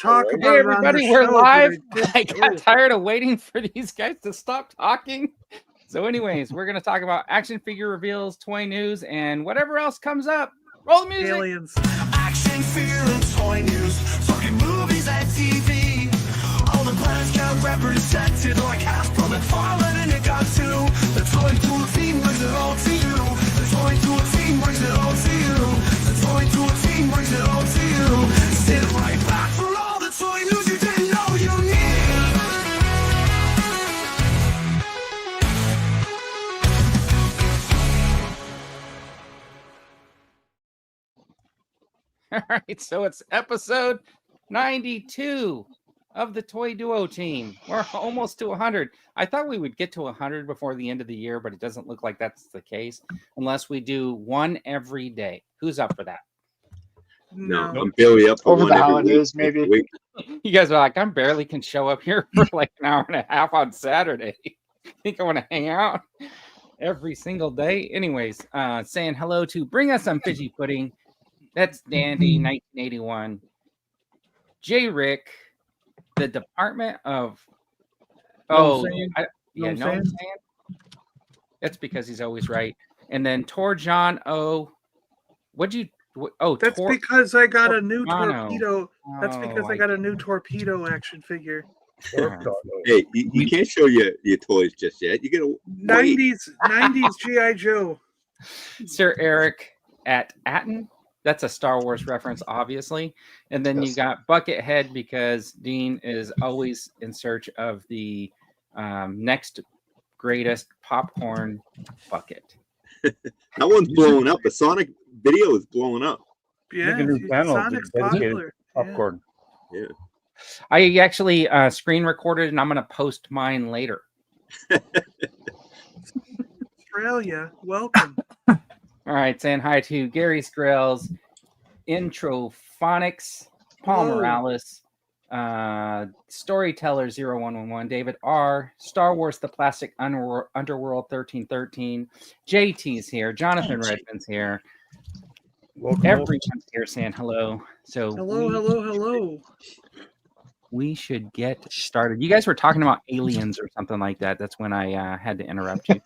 talk about Hey it on the everybody, we're show, live. but I got tired of waiting for these guys to stop talking. So anyways, we're going to talk about action figure reveals, toy news, and whatever else comes up. Roll the music. Aliens. Action, fear, and toy news. Talking movies and TV. All the planets got represented like Hasbro, McFarlane, and it got two. The Toy Tool team brings it all to you. The Toy Tool team brings it all to you. The Toy Tool team brings it all to you. Sit right back for all the toy news you didn't know you needed. All right, so it's episode 92 of the Toy Duo team. We're almost to 100. I thought we would get to 100 before the end of the year, but it doesn't look like that's the case unless we do one every day. Who's up for that? No, I'm barely up for over one the every holidays, week. maybe. You guys are like, I barely can show up here for like an hour and a half on Saturday. Think I want to hang out every single day? Anyways, saying hello to Bring Us Some Fidgy Pudding. That's Dandy 1981. J. Rick, the Department of saying? That's because he's always right. And then Torjon O. That's because I got a new Torano. torpedo. That's because I got a new torpedo action figure. Hey, you can't show your toys just yet. You gotta wait. 90s G.I. Joe. Sir Eric at Atten. That's a Star Wars reference, obviously. And then you got Buckethead because Dean is always in search of the next greatest popcorn bucket. That one's blowing up. The Sonic video is blowing up. Yeah, Make a new channel Sonic's dedicated popular. popcorn. Yeah. I actually screen recorded and I'm going to post mine later. Australia, welcome. All right, saying hi to Gary Strells, Introphonics, Paul Hello. Morales, Storyteller 0111, David R, Star Wars The Plastic Underworld 1313, JT's here, Jonathan Redmond's here. Everyone's here saying hello. So Hello. we should get started. You guys were talking about aliens or something like that. That's when I had to interrupt you.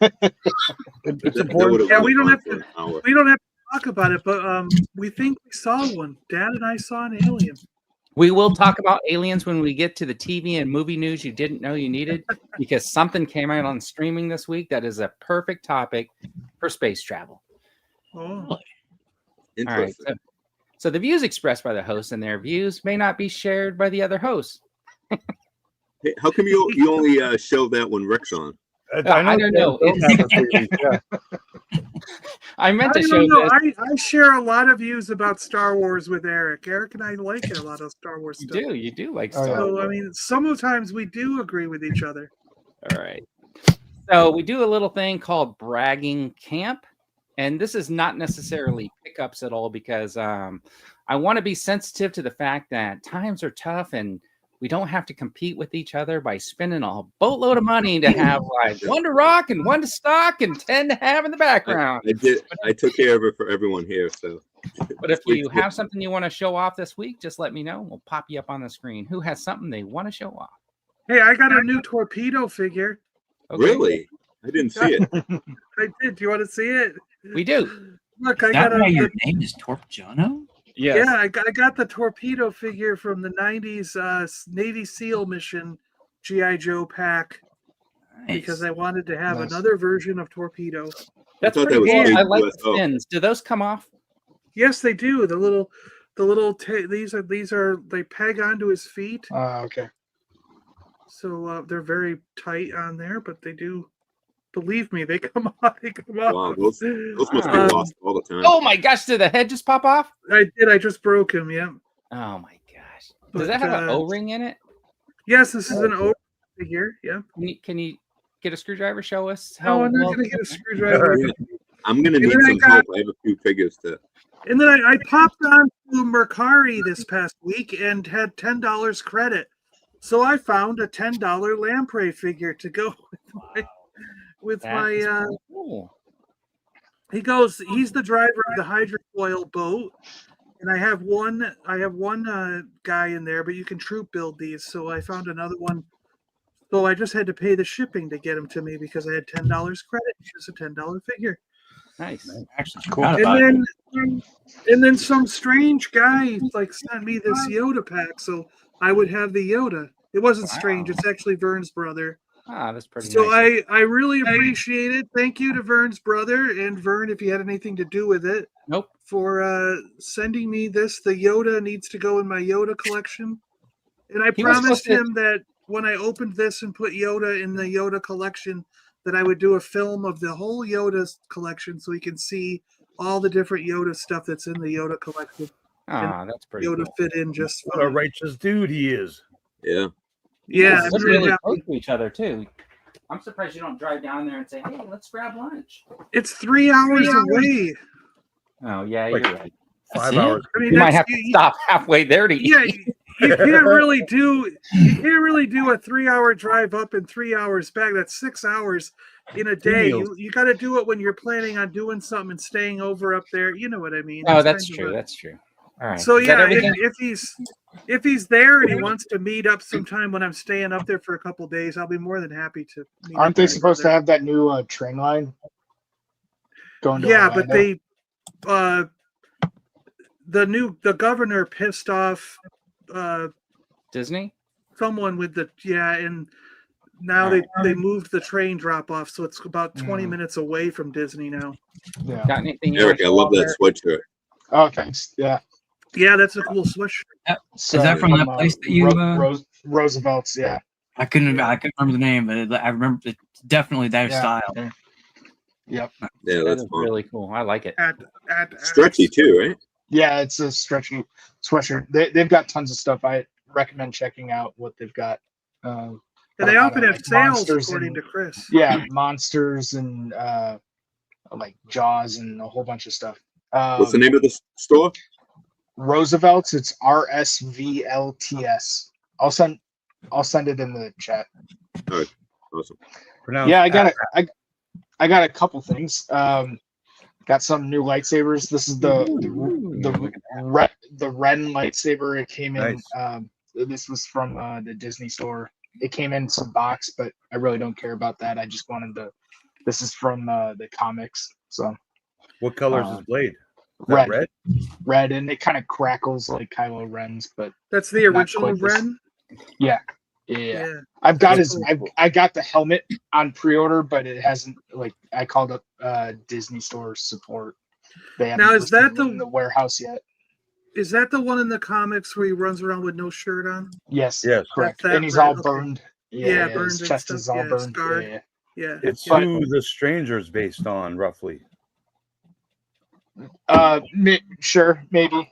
It's important. Yeah, we don't have to talk about it, but we think we saw one. Dad and I saw an alien. We will talk about aliens when we get to the TV and movie news you didn't know you needed, because something came out on streaming this week that is a perfect topic for space travel. Oh, All right. So the views expressed by the hosts and their views may not be shared by the other hosts. Hey, how come you only show that when Rick's on? I don't know. I meant to show this. I share a lot of views about Star Wars with Eric. Eric and I like a lot of Star Wars stuff. You do like Star Wars. So, I mean, sometimes we do agree with each other. All right. So we do a little thing called bragging camp. And this is not necessarily pickups at all, because I want to be sensitive to the fact that times are tough and we don't have to compete with each other by spending a boatload of money to have like one to rock and one to stock and 10 to have in the background. I took care of it for everyone here. So, but if you have something you want to show off this week, just let me know. We'll pop you up on the screen. Who has something they want to show off? Hey, I got a new torpedo figure. Okay. Really? I didn't see it. I did. Do you want to see it? We do. Look, Is that why your name is Torpjono? Yes. Yeah, I got the torpedo figure from the 90s Navy SEAL mission G.I. Joe pack because I wanted to have another version of torpedo. That's I thought pretty that was cool. I big like USO. the fins. Do those come off? Yes, they do. These are they peg onto his feet, Okay. so they're very tight on there, but they do. Believe me, they come off. Wow, those must be lost all the time. Oh my gosh, did the head just pop off? I did. I just broke him. Yeah. Oh my gosh. But, Does that have an O-ring in it? Yes, this is an O figure. Yeah. Can you get a screwdriver? Show us No, I'm not well- going to get a screwdriver. I'm gonna need some help. I have a few figures to. And then I popped on to Mercari this past week and had $10 credit. So I found a $10 lamprey figure to go with my cool. he's the driver of the hydrofoil boat, And I have one guy in there, but you can troop build these. So I found another one. So I just had to pay the shipping to get them to me because I had $10 credit. Just a $10 figure. Nice. Actually, Cool. And then some strange guy like sent me this Yoda pack, so I would have the Yoda. It wasn't strange; it's actually Vern's brother. Ah, that's pretty So nice. I really appreciate it. Thank you to Vern's brother and Vern, if you had anything to do with it. Nope. For sending me this. The Yoda needs to go in my Yoda collection, and I He was promised supposed to- him that when I opened this and put Yoda in the Yoda collection, that I would do a film of the whole Yoda collection so he can see all the different Yoda stuff that's in the Yoda collection. Ah, that's pretty Yoda cool. fit in just What a fine. righteous dude he is. Yeah. Yeah, It's I'm really really close happy. to each other too. I'm surprised you don't drive down there and say, "Hey, let's grab lunch." It's 3 hours away. Oh yeah, Like- you're right. 5 it? hours. I mean, You might that's have to stop halfway there to eat. yeah. You can't really do a 3 hour drive up and 3 hours back. That's 6 hours in a day. meals. You got to do it when you're planning on doing something and staying over up there. You know what I mean? Oh, It's that's kind of true. a- That's true. All right. So Is that yeah, everything? if he's there and he wants to meet up sometime when I'm staying up there for a couple days, I'll be more than happy to. Meet Aren't up they with supposed to brother. have that new train line going to Yeah, but Orlando? the governor pissed off Disney? someone with and now they moved the train drop off, so it's about 20 minutes away from Disney now. Yeah. Got anything? you Eric, I wanna love show that off sweatshirt. Oh, thanks. Yeah. Yeah, that's a cool sweatshirt. So, Is that from that place that you? Roosevelt's? Yeah. I couldn't remember the name, but I remember it's definitely their Yeah. style. Yep. Yeah, That that's is fun. really cool. I like it. Stretchy too, right? Yeah, it's a stretchy sweatshirt. They've got tons of stuff. I recommend checking out what they've got. And they often have like sales, monsters according and- to Chris. Yeah, monsters and like Jaws and a whole bunch of stuff. What's the name of the store? Roosevelt's. It's RSVLTS. I'll send it in the chat. Awesome. Pronounced Yeah, I got a couple things. Got some new lightsabers. This is the Ren lightsaber. It came in. Nice. This was from the Disney store. It came in some box, but I really don't care about that. I just wanted This is from the comics. So What color is his blade? Is that red, red? red, and it kind of crackles like Kylo Ren's, but That's the Not original quite this- Ren. yeah. Yeah. I've got That's his. cool. I got the helmet on pre-order, but it hasn't. Like I called up Disney Store support. They haven't Now, is that listed it in the warehouse yet? Is that the one in the comics where he runs around with no shirt on? Yes. Yes. Correct. That And he's Ren, all okay. burned. Yeah, his burned and chest stuff, is all yeah, burned. scarred. Yeah. Yeah. It's yeah. who the stranger's based on, roughly. Sure, maybe.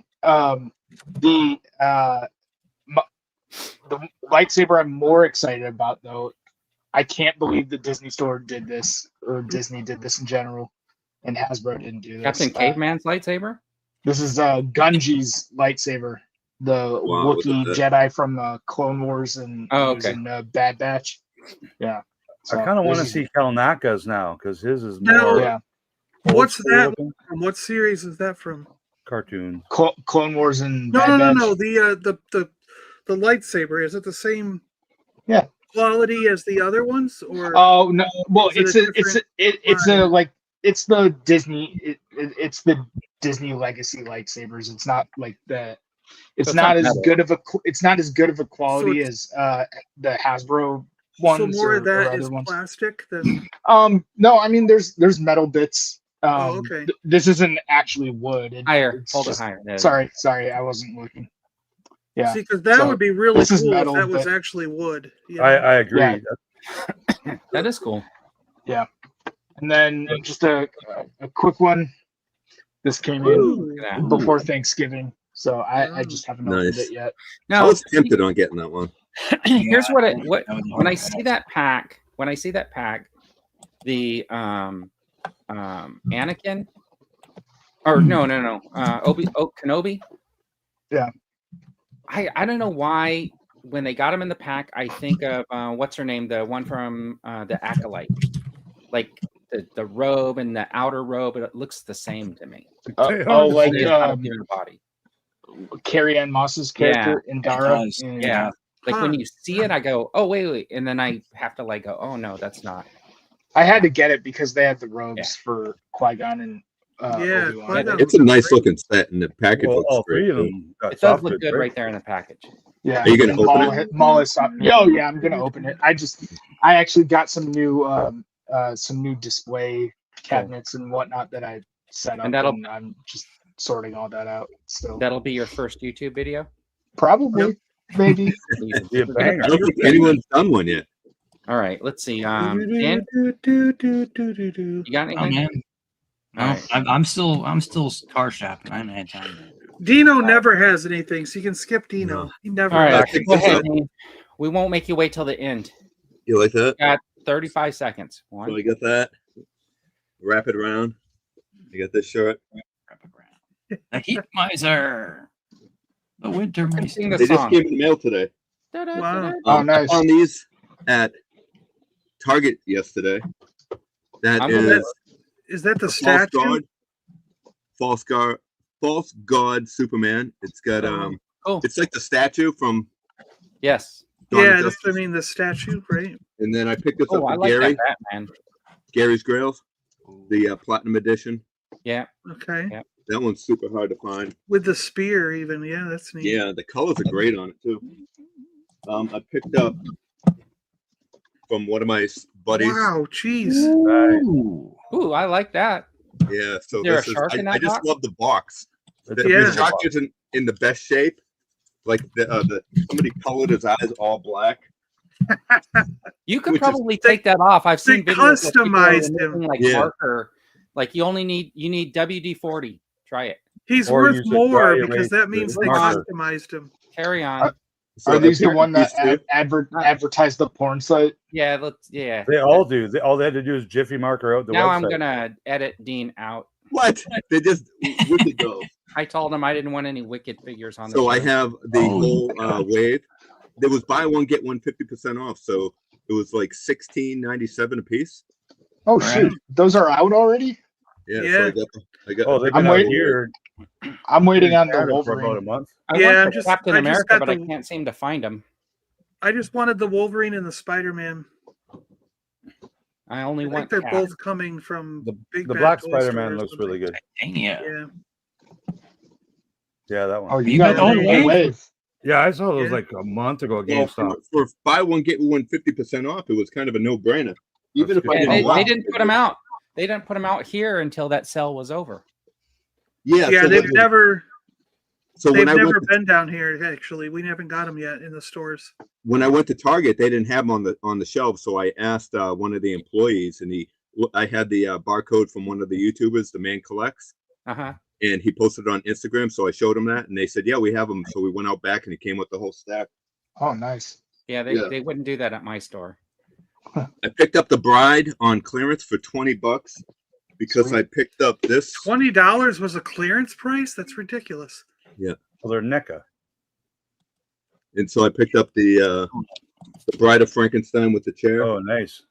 The lightsaber I'm more excited about, though. I can't believe the Disney Store did this, or Disney did this in general, and Hasbro didn't do this. Captain Caveman's lightsaber? This is Gunji's lightsaber, the Wow, look Wookiee at that. Jedi from Clone Wars and Oh, he was okay. in Bad Batch. Yeah. I kind of want to this is- see Kalnaka's now because his is No. more Yeah. old What's school that looking. from? What series is that from? Cartoon. Clone Wars and No, Bad no, no, Batch. no. The lightsaber, is it the same Yeah. quality as the other ones, or Oh no! Well, Is it it's the Disney. It's the Disney Legacy lightsabers. It's not like the. It's So it's not not as metal. good of a. It's not as good of a quality it's- as the Hasbro ones so more or, of that or is other ones. plastic than? No, I mean there's metal bits. Oh, okay. This isn't actually wood. Higher. It's Hold just- it higher. There. Sorry, I wasn't looking. Yeah. See, because that so would be really this is cool metal, if that was but- actually wood. you know? I agree. Yeah. That is cool. And then just a quick one. This came in Ooh. Look at that. before Thanksgiving, so I just haven't opened Nice. it yet. I Now, was tempted on getting that one. here's what that was when I hard. see that pack, the Anakin, or no, Kenobi. Yeah. I don't know why when they got him in the pack, I think of what's her name, the one from the Acolyte, like the robe and the outer robe. It looks the same to me. Like It's not a clear body. Carrie Ann Moss's character in Dara. does. Yeah. Like when you see it, I go, oh wait, and then I have to like go, oh no, that's not. I had to get it because they had the robes for Qui-Gon and Yeah, Obi-Wan. Qui-Gon It's a nice looking set, and the package Well, looks all three great. of them got It does soft look goods, good right? right there in the package. Yeah. Are you gonna and open it? Maul is up. Yeah, I'm gonna open it. I actually got some new display cabinets and whatnot that I set up, And and I'm just sorting all that out still. That'll be your first YouTube video. Probably, maybe. Be a banger. I don't think anyone's done one yet. All right, let's see. Dan, you got Oh anything? man, no, All right. I'm still car shopping. I haven't had time yet. Dino never has anything, so you can skip Dino. No. He never. All right, has think go this ahead. is- Dean. We won't make you wait till the end. You like that? Got 35 seconds. So One. I got that. Wrap it around. I got this shirt. Wrap it around. The Heat Miser. The Winter Sing Miser. the They just song. came in the mail today. Wow. Oh, I nice. found these at Target yesterday. That I'm is Is that the a statue? false god Superman. It's got Cool. it's like the statue from Yes. Dawn of Yeah, that's, Justice. I mean the statue, right? And then I picked this Oh, up I for like Gary, that Batman. Gary's Grails, the platinum edition. Yeah. Okay. Yeah. That one's super hard to find. With the spear, even. Yeah, that's neat. Yeah, the colors are great on it too. I picked up from one of my buddies. Wow, jeez. Ooh. Ooh, I like that. Yeah, so Is there a this is shark in I that just box? love the box. The, Yeah. the shark isn't in the best shape. Like the somebody colored his eyes all black. You could Which is- probably take that off. I've seen they videos that people are customized him. removing, like Yeah. marker. Like you need WD-40. Try it. He's Or worth use a more dry because erase that means they marker. customized him. Carry on. So Are I these the picked one that these two. advertise the porn site? Yeah, yeah. They all do. All they had to do is Jiffy marker out the Now website. I'm gonna edit Dean out. What? They just wicked go. I told him I didn't want any wicked figures on the So I show. have the Oh, whole wave. There was buy one get one 50% off. So it was like $16.97 a piece. Oh Right. shoot, those are out already. Yeah. Yeah. So I got. Oh, they've I'm been out waiting- here I'm waiting on in the Canada for about a Wolverine. month. I Yeah, want I'm the just- Captain I just America, got but I the- can't seem to find him. I just wanted the Wolverine and the Spider-Man. I only I think want they're Cap. both coming from The Big The Bad Black Toy Spider-Man Store or looks something. really good. Dang yeah. Yeah. Yeah, that one. Oh, You you got got the the whole whole wave. Yeah, I saw those Yeah. like a month ago at Well, GameStop. for buy one get one 50% off, it was kind of a no brainer. Even That's if I good. Yeah, didn't they want didn't put them out. They didn't put them out here until that sale was over. Yeah. Yeah, so they've when, never so they've when I never went to, been down here actually. We haven't got them yet in the stores. when I went to Target, they didn't have them on the shelf. So I asked one of the employees, and I had the barcode from one of the YouTubers, the man collects, Uh-huh. and he posted it on Instagram. So I showed him that, and they said, "Yeah, we have them." So we went out back, and he came with the whole stack. Oh, nice. Yeah, Yeah. they wouldn't do that at my store. I picked up the Bride on clearance for $20 because I picked up this. $20 was a clearance price? That's ridiculous. Well, they're NECA. And so I picked up the Bride of Frankenstein with the chair. Oh, nice.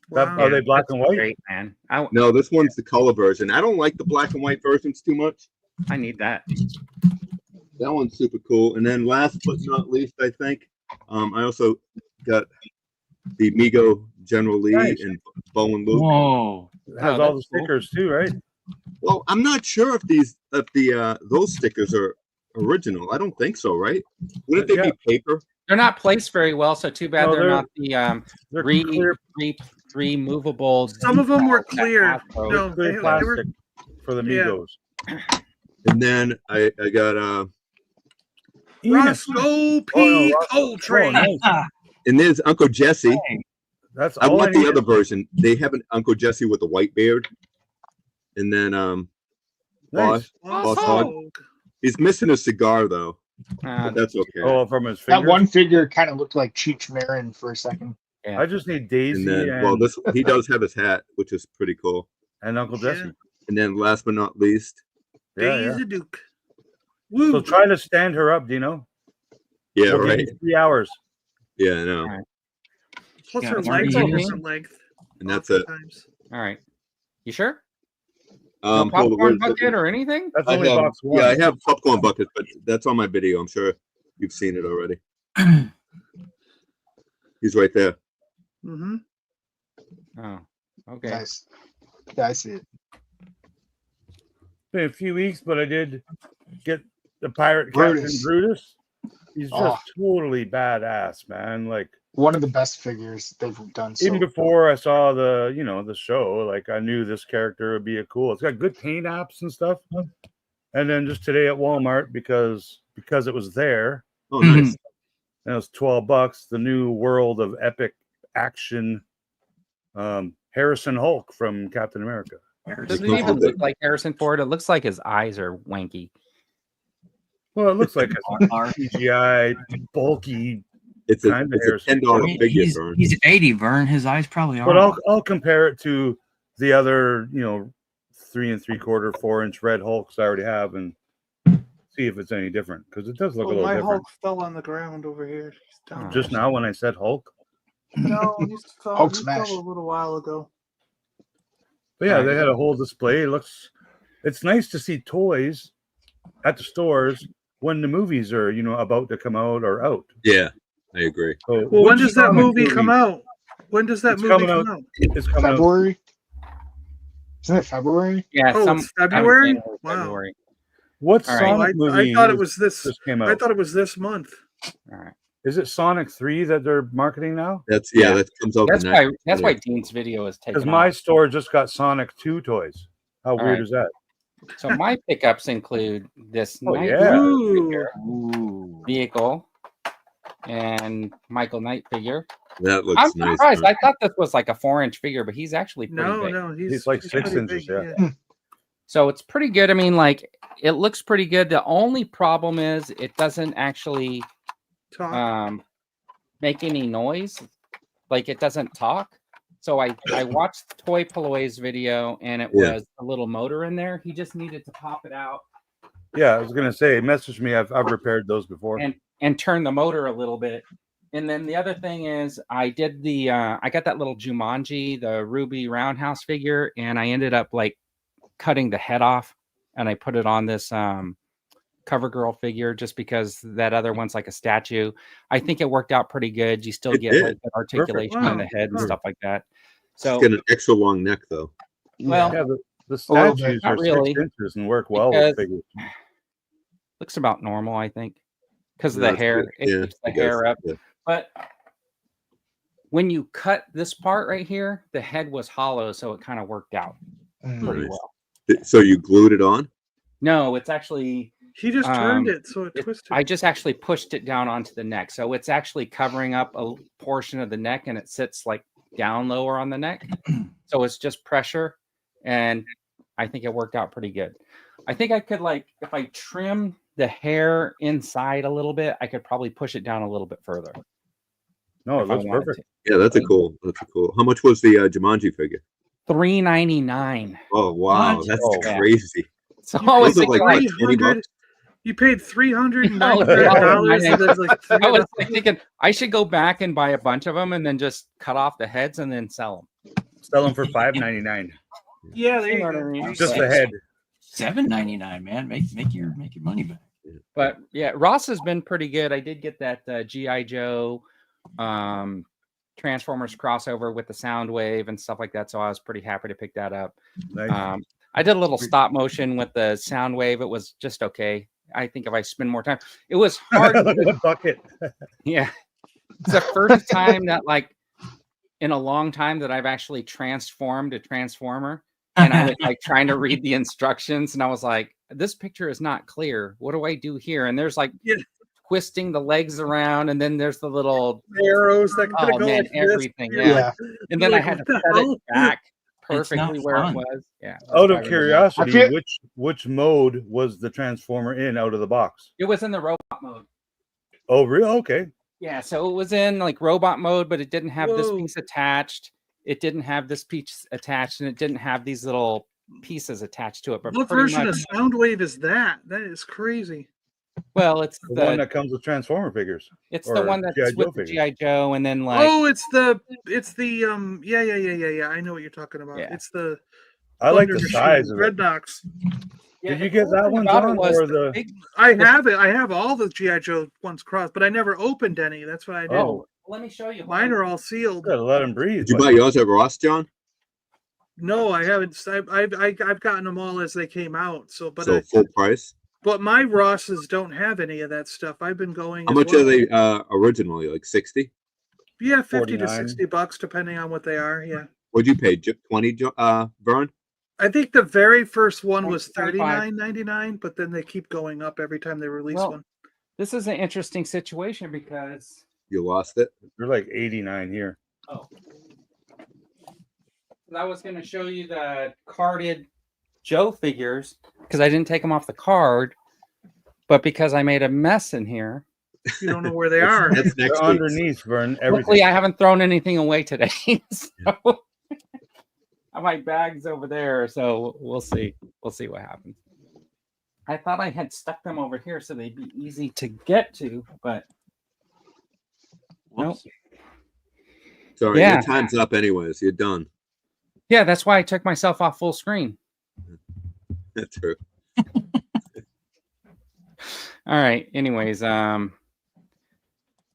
Wow. Are they black and white? Great, man. No, this one's the color version. I don't like the black and white versions too much. I need that. That one's super cool. And then last but not least, I think, I also got the Mego General Lee Nice. and Bo and Luke. Whoa. It has Oh, all the that's cool. stickers too, right? Well, I'm not sure if those stickers are original. I don't think so, right? Wouldn't they Yeah. be paper? They're not placed very well, so too bad No, they're they're- not the They're re clear, removable. Some of them were that clear. Hasbro- No, clear they were plastic for the yeah. Migos. And then I got Roscoe P. Oh, no, Roscoe. Coltrane. Oh, nice. and there's Uncle Jesse. That's I all want the need. other version. They have an Uncle Jesse with a white beard. And then Nice. Boss Hog. He's missing a cigar though. But that's okay. Oh, from his That fingers. one figure kind of looked like Cheech Marin for a second. I just need Daisy And then and, he does have his hat, which is pretty cool. Uncle Jesse. And then last but not least, Yeah, yeah. Daisy Duke. Woo. So try to stand her up, Dino. yeah, We'll give right. you 3 hours. Yeah, I know. Plus Yeah, her it's legs pretty are easy. different length. And that's lots it. of times. All right. You sure? No hold on, popcorn wait a second. bucket or anything? That's I only have, box one. yeah, I have popcorn buckets, but that's on my video. I'm sure you've seen it already. He's right there. Mm-hmm. Oh, okay. Nice. Yeah, I see it. Been a few weeks, but I did get the pirate Brutus. Captain Brutus. He's just Oh. totally badass, man. Like One of the best figures they've done. So even before I saw the, you know, the show, like I knew this character would be a cool. It's got good paint apps and stuff. And then just today at Walmart because it was there Oh, nice. and it was $12. The new World of Epic Action, Harrison Hulk from Captain America. Does it even look like Harrison Ford? It looks like his eyes are wanky. Well, it looks like a Art. CGI bulky. It's a, Kinda it's a Harrison $10 figure, He's, Vern. he's 80, Vern. His eyes probably are. But I'll compare it to the other, you know, 3 3/4, 4-inch red Hulks I already have and see if it's any different because it does look a Oh, little my different. Hulk fell on the ground over here. He's down. Just now when I said Hulk. No, he fell, Hulk he smash. fell a little while ago. But yeah, Alright. they had a whole display. It's nice to see toys at the stores when the movies are, you know, about to come out or out. Yeah, I agree. So, Well, when which does that Sonic movie come out? When does that It's movie coming come out- out? It's coming out. February. Isn't it February? Yeah, Oh, it's February? Wow. February. What All right. Oh, Sonic movie I thought it was this. just came I out? thought it was this month. All right. Is it Sonic 3 that they're marketing now? That's Yeah. that comes out. That's the why. next That's why day. Dean's video is taken. Because my off. store just got Sonic 2 toys. How weird right. is that? So my pickups include this Oh, Knight yeah. Ooh. Ooh. vehicle and Michael Knight figure. That looks I'm nice. surprised. Vern. I thought this was like a 4-inch figure, but he's actually pretty No, big. no, He's like 6 pretty inches, big, yeah. So it's pretty good. I mean, like it looks pretty good. The only problem is it doesn't actually Talk. make any noise. Like it doesn't talk. So I watched Toy Poloy's video and it Yeah. was a little motor in there. He just needed to pop it out Yeah, I was gonna say, message me. I've repaired those before. and turn the motor a little bit. And then the other thing is I did the I got that little Jumanji, the Ruby Roundhouse figure, and I ended up like cutting the head off and I put it on this CoverGirl figure just because that other one's like a statue. I think it worked out pretty good. You still It get did. like the articulation Wow. in the head and Huh. stuff like that. It's So got an extra long neck though. well, Yeah, the little bit. statues Not are really, 6 inches and work well because- with figures. looks about normal, I think, because of Yeah, the it's hair. good. It Yeah, keeps the it does. hair up. Yeah. But when you cut this part right here, the head was hollow, so it kind of worked out pretty Nice. well. So you glued it on? No, it's actually He just turned Um, it so it it- twisted. I just actually pushed it down onto the neck, so it's actually covering up a portion of the neck, and it sits like down lower on the neck. So it's just pressure, and I think it worked out pretty good. I think I could like if I trim the hair inside a little bit, I could probably push it down a little bit further. No, it if I looks wanted perfect. to. Yeah, that's a cool. How much was the Jumanji figure? $3.99. Oh wow, What? that's Oh, yeah. crazy. So You I was Those are thinking, like like, 20 bucks. You paid $399. No, And there's like I was $3. like thinking I should go back and buy a bunch of them and then just cut off the heads and then sell them. Sell them for $5.99. Yeah, there you You know what I go. mean? Just the head. $7.99, man. Make your money back. But yeah, Ross has been pretty good. I did get that GI Joe Transformers crossover with the Soundwave and stuff like that, so I was pretty happy to pick that up. Nice. I did a little stop motion with the Soundwave. It was just okay. I think if I spend more time, it was hard. Look at the bucket. Yeah, it's the first time that like in a long time that I've actually transformed a Transformer, and I was like trying to read the instructions, and I was like, "This picture is not clear. What do I do here?" And there's like Yeah. twisting the legs around, and then there's the little Arrows that could oh go man, like this. everything. You're Yeah, like, and then you're I like, had to "What the set hell?" it back It's not perfectly where it fun. was. Yeah. it was Out of driving me nuts. curiosity, I feel- which mode was the Transformer in out of the box? It was in the robot mode. Oh, real? Okay. Yeah, so it was in like robot mode, but it didn't have this Whoa. piece attached. It didn't have this piece attached, and it didn't have these little pieces attached to it. But What pretty version much, of Soundwave is that? That is crazy. well, it's The one the that comes with Transformer figures. it's the or one that's G.I. Joe with the figures. GI Joe, and then like Oh, it's the yeah. I know what you're talking about. Yeah. It's the I like the Thunder size Machine, of it. Dreadnoks. Did you get that one, John, or the? I have it. I have all the GI Joe ones crossed, but I never opened any. That's what I did. Oh, Let me show you. Mine are all sealed. gotta let him breathe. Did you buy yours at Ross, John? No, I haven't. I've gotten them all as they came out. So, but So full price. but my Rosses don't have any of that stuff. I've been going. How as much well. are they originally? Like 60? Yeah, 50 to 49. $60, depending on what they are. Yeah. What'd you pay? 20, Vern? I think the very first one was 25. $39.99, but then they keep going up every time they release Well, one. This is an interesting situation because You lost it? You're like 89 here. I was going to show you the carded Joe figures because I didn't take them off the card, but because I made a mess in here. You don't know where they are. That's They're next week. underneath, Vern. Everything. Luckily, I haven't thrown anything away today. So my bag's over there, so we'll see. We'll see what happens. I thought I had stuck them over here so they'd be easy to get to, but nope. Sorry, Yeah. your time's up anyways. You're done. Yeah, that's why I took myself off full screen. That's true. All right. Anyways, we're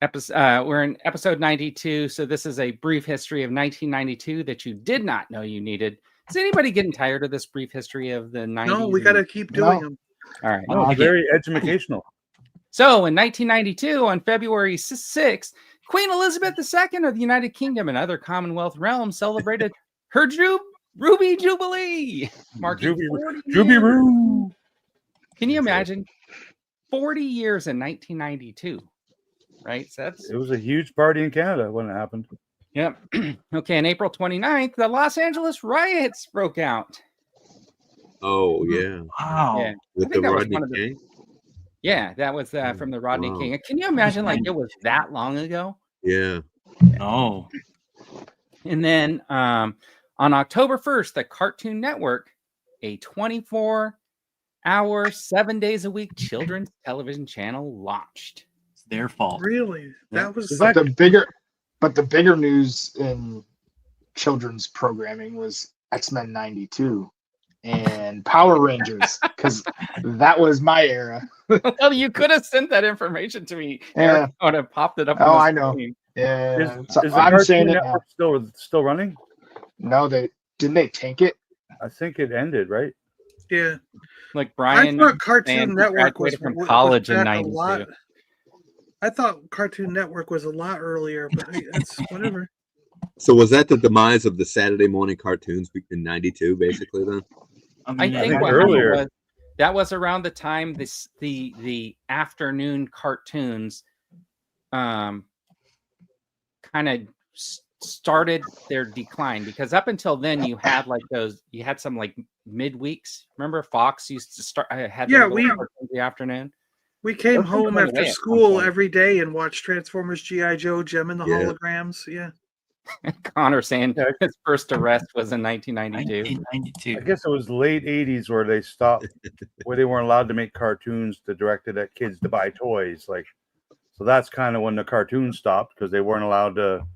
in episode 92, so this is a brief history of 1992 that you did not know you needed. Is anybody getting tired of this brief history of the 90s? No, we got to keep doing them. All right. No, Again. very educational. So in 1992, on February 6th, Queen Elizabeth II of the United Kingdom and other Commonwealth realms celebrated her Ruby Jubilee, marking 40 Juby years. Roo. Can you imagine 40 years in 1992? Right? So that's It was a huge party in Canada when it happened. yep. Okay, on April 29th, the Los Angeles riots broke out. Oh, yeah. Wow. Yeah. With I the think that was Rodney one of the- King? Yeah, that was from the Rodney Wow. King. Can you imagine like it was that long ago? Yeah. Oh. And then on October 1st, the Cartoon Network, a 24-hour, 7 days a week children's television channel launched. It's their fault. Really? Yeah. That was Is that- The bigger news in children's programming was X-Men 92 and Power Rangers, because that was my era. Well, you could have sent that information to me. Yeah. Eric would have popped it up. on Oh, the I know. screen. Yeah, Is so the I'm Cartoon saying it now. Network still running? No, didn't they tank it? I think it ended, right? yeah. Like I Brian. thought Cartoon Sand Network was graduated from was college in back a 92. lot. I thought Cartoon Network was a lot earlier, but it's whatever. So was that the demise of the Saturday morning cartoons in 92, basically, then? I mean, think think what earlier. happened was that was around the time the afternoon cartoons kind of started their decline, because up until then you had some like midweeks. Remember Fox used to start had Yeah, their little we- cartoons in the afternoon. We came Those things home went after away at some school point. every day and watched Transformers, G.I. Joe, Gem and the Yeah. Holograms. Yeah. Connor saying Yeah. his first arrest was in 1992. 1992. I guess it was late 80s where they stopped, where they weren't allowed to make cartoons that directed at kids to buy toys. So that's kind of when the cartoons stopped, because they weren't allowed to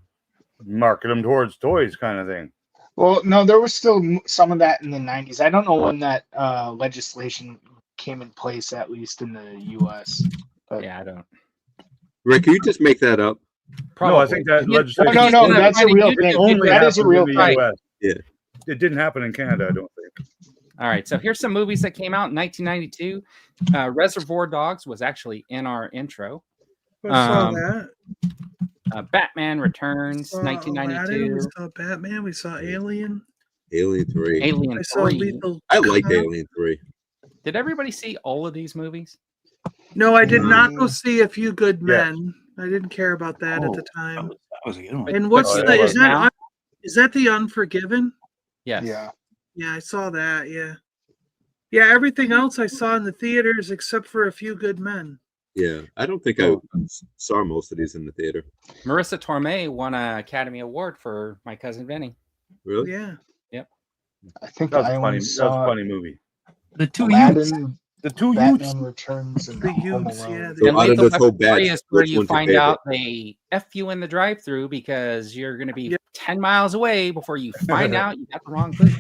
market them towards toys, kind of thing. Well, no, there was still some of that in the 90s. I don't know when that legislation came in place, at least in the U.S. Yeah, I don't. Rick, can you just make that up? No, I think that Yeah, legislation. No, no, Yeah, that's a finding real YouTube thing. It only That is a happened real in thing. the US. Yeah. It didn't happen in Canada, I don't think. All right, so here's some movies that came out in 1992. Reservoir Dogs was actually in our intro. We saw Um, that. Batman Returns, We saw Aladdin, 1992. we saw Batman. We saw Alien. Alien 3. Alien I saw 3. Lethal. I liked Company. Alien 3. Did everybody see all of these movies? No, I did not go see A Few Good Yeah. Men. I didn't care about that at the That time. was a good one. And what's Oh, the yeah. is that the Unforgiven? Yes. Yeah. Yeah, I saw that. Yeah. Yeah, everything else I saw in the theaters except for A Few Good Men. Yeah. I don't think I saw most of these in the theater. Marissa Tomei won an Academy Award for My Cousin Vinny. Really? Yeah. I think That was I a only funny, saw movie. The two youths. Aladdin, The two youths. Batman Returns, and The Home Youths, Alone. yeah. So And out of Lethal this whole Weapon 3 batch, is where which you one's your find favorite? out they F you in the drive-through because you're going to be Yep. 10 miles away before you find out you got the wrong food.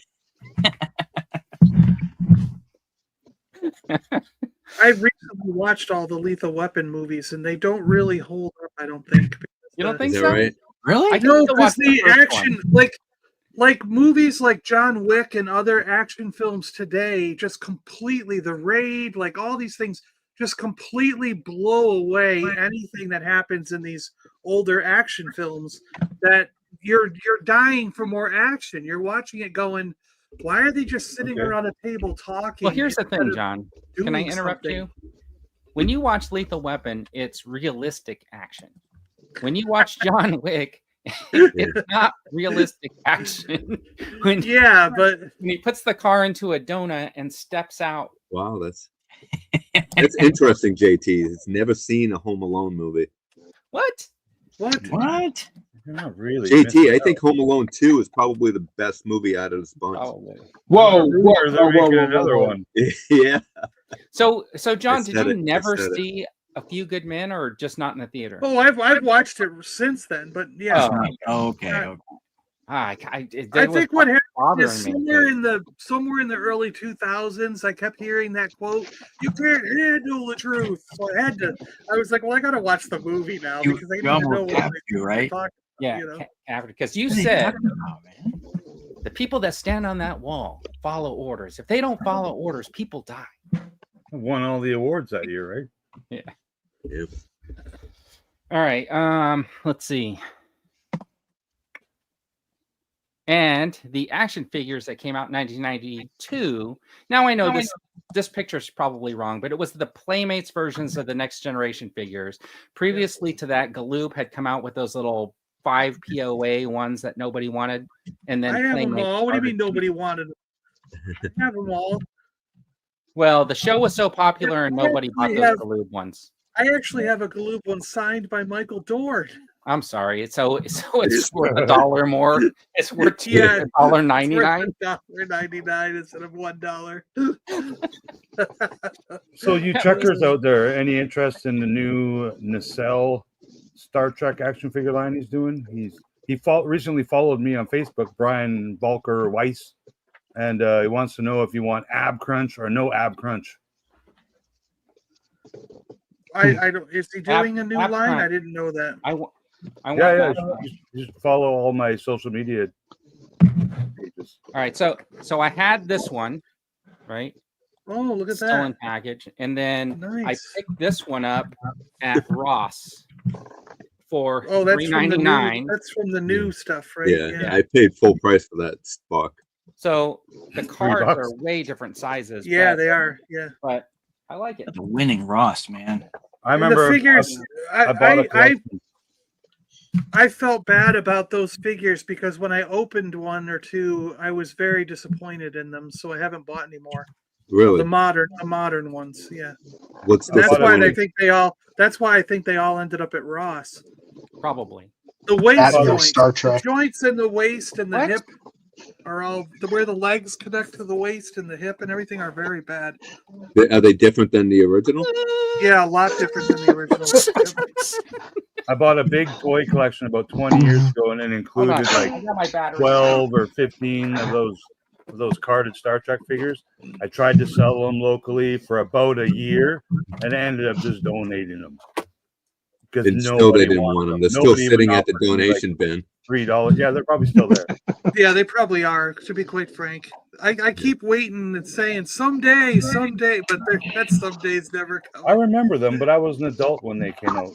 I recently watched all the Lethal Weapon movies, and they don't really hold up. I don't think. You don't think Is that so? right? Really? I No, still because watch the the first action, like movies like John Wick and other action films today, just completely the Raid, like all these things, just completely blow away anything that happens in these older action films. That you're dying for more action. You're watching it going, why are they just sitting Okay. around a table talking? Well, here's the instead thing, of John. Can I doing interrupt something? you? When you watch Lethal Weapon, it's realistic action. When you watch John Wick, it's not realistic action. When Yeah, but he puts the car into a donut and steps out. Wow, that's interesting, JT. It's never seen a Home Alone movie. What? What? Not really. JT, I think Home Alone 2 is probably the best movie out of this bunch. Probably. Whoa, They're making another one. Yeah. So John, I did said you it. I never said it. see A Few Good Men, or just not in the theater? oh, I've watched it since then. But yeah, Okay. I think what happened bothering is me. somewhere in the early 2000s, I kept hearing that quote, "You can't handle the truth." So I was like, well, I gotta watch the movie now You- because I need you to know almost what have they're to, right? talking about, Yeah, you know? because you What are you said talking about, man? the people that stand on that wall follow orders. If they don't follow orders, people die. Won all the awards that year, right? Yeah. All right. Let's see. And the action figures that came out in 1992. Now I know this picture is probably wrong, but it was the Playmates versions of the Next Generation figures. Previously to that, Galoob had come out with those little 5 POA ones that nobody wanted, and then I have them Playmates all. What do you started- mean nobody wanted them? I have them all. Well, the show was so popular and nobody bought those Galoob ones. I actually have a Galoob one signed by Michael Dorn. I'm sorry. So it's worth $1 more. It's worth Yeah, $1.99. $1.99 instead of $1. So you checkers out there, any interest in the new Nacelle Star Trek action figure line he's doing? He recently followed me on Facebook, Brian Volker Weiss, and he wants to know if you want ab crunch or no ab crunch. I don't. Is he doing a new Ab line? Crunch. I didn't know that. I want Yeah, that. just follow all my social media pages. All right, so I had this one, right? Oh, look at Still that. in package, and then Nice. I picked this one up at Ross for Oh, that's from the new. $3.99. That's from the new stuff, right? Yeah, I paid full price for that stock. So the cards $3. are way different sizes. Yeah, but, they are. Yeah. but I like it. The winning Ross, man. I And remember the figures. I bought a collection. I felt bad about those figures because when I opened one or two, I was very disappointed in them. So I haven't bought any more. Really? The modern ones. Yeah. What's And that's why disappointing? I think they all. That's why I think they all ended up at Ross. Probably. The waist At your joints, Star Trek. the joints in the waist and the What? hip are all where the legs connect to the waist and the hip and everything are very bad. Are they different than the original? Yeah, a lot different than the original. I bought a big toy collection about 20 years ago, and it Hold included on. like I got my battery. 12 or 15 of those carded Star Trek figures. I tried to sell them locally for about a year, and I ended up just donating them because And still nobody they didn't wanted want them. them. They're still Nobody even sitting at the offered me, like, donation bin. $3. Yeah, they're probably still there. Yeah, they probably are, to be quite frank. I keep waiting and saying someday, but that someday's never I coming. remember them, but I was an adult when they came out.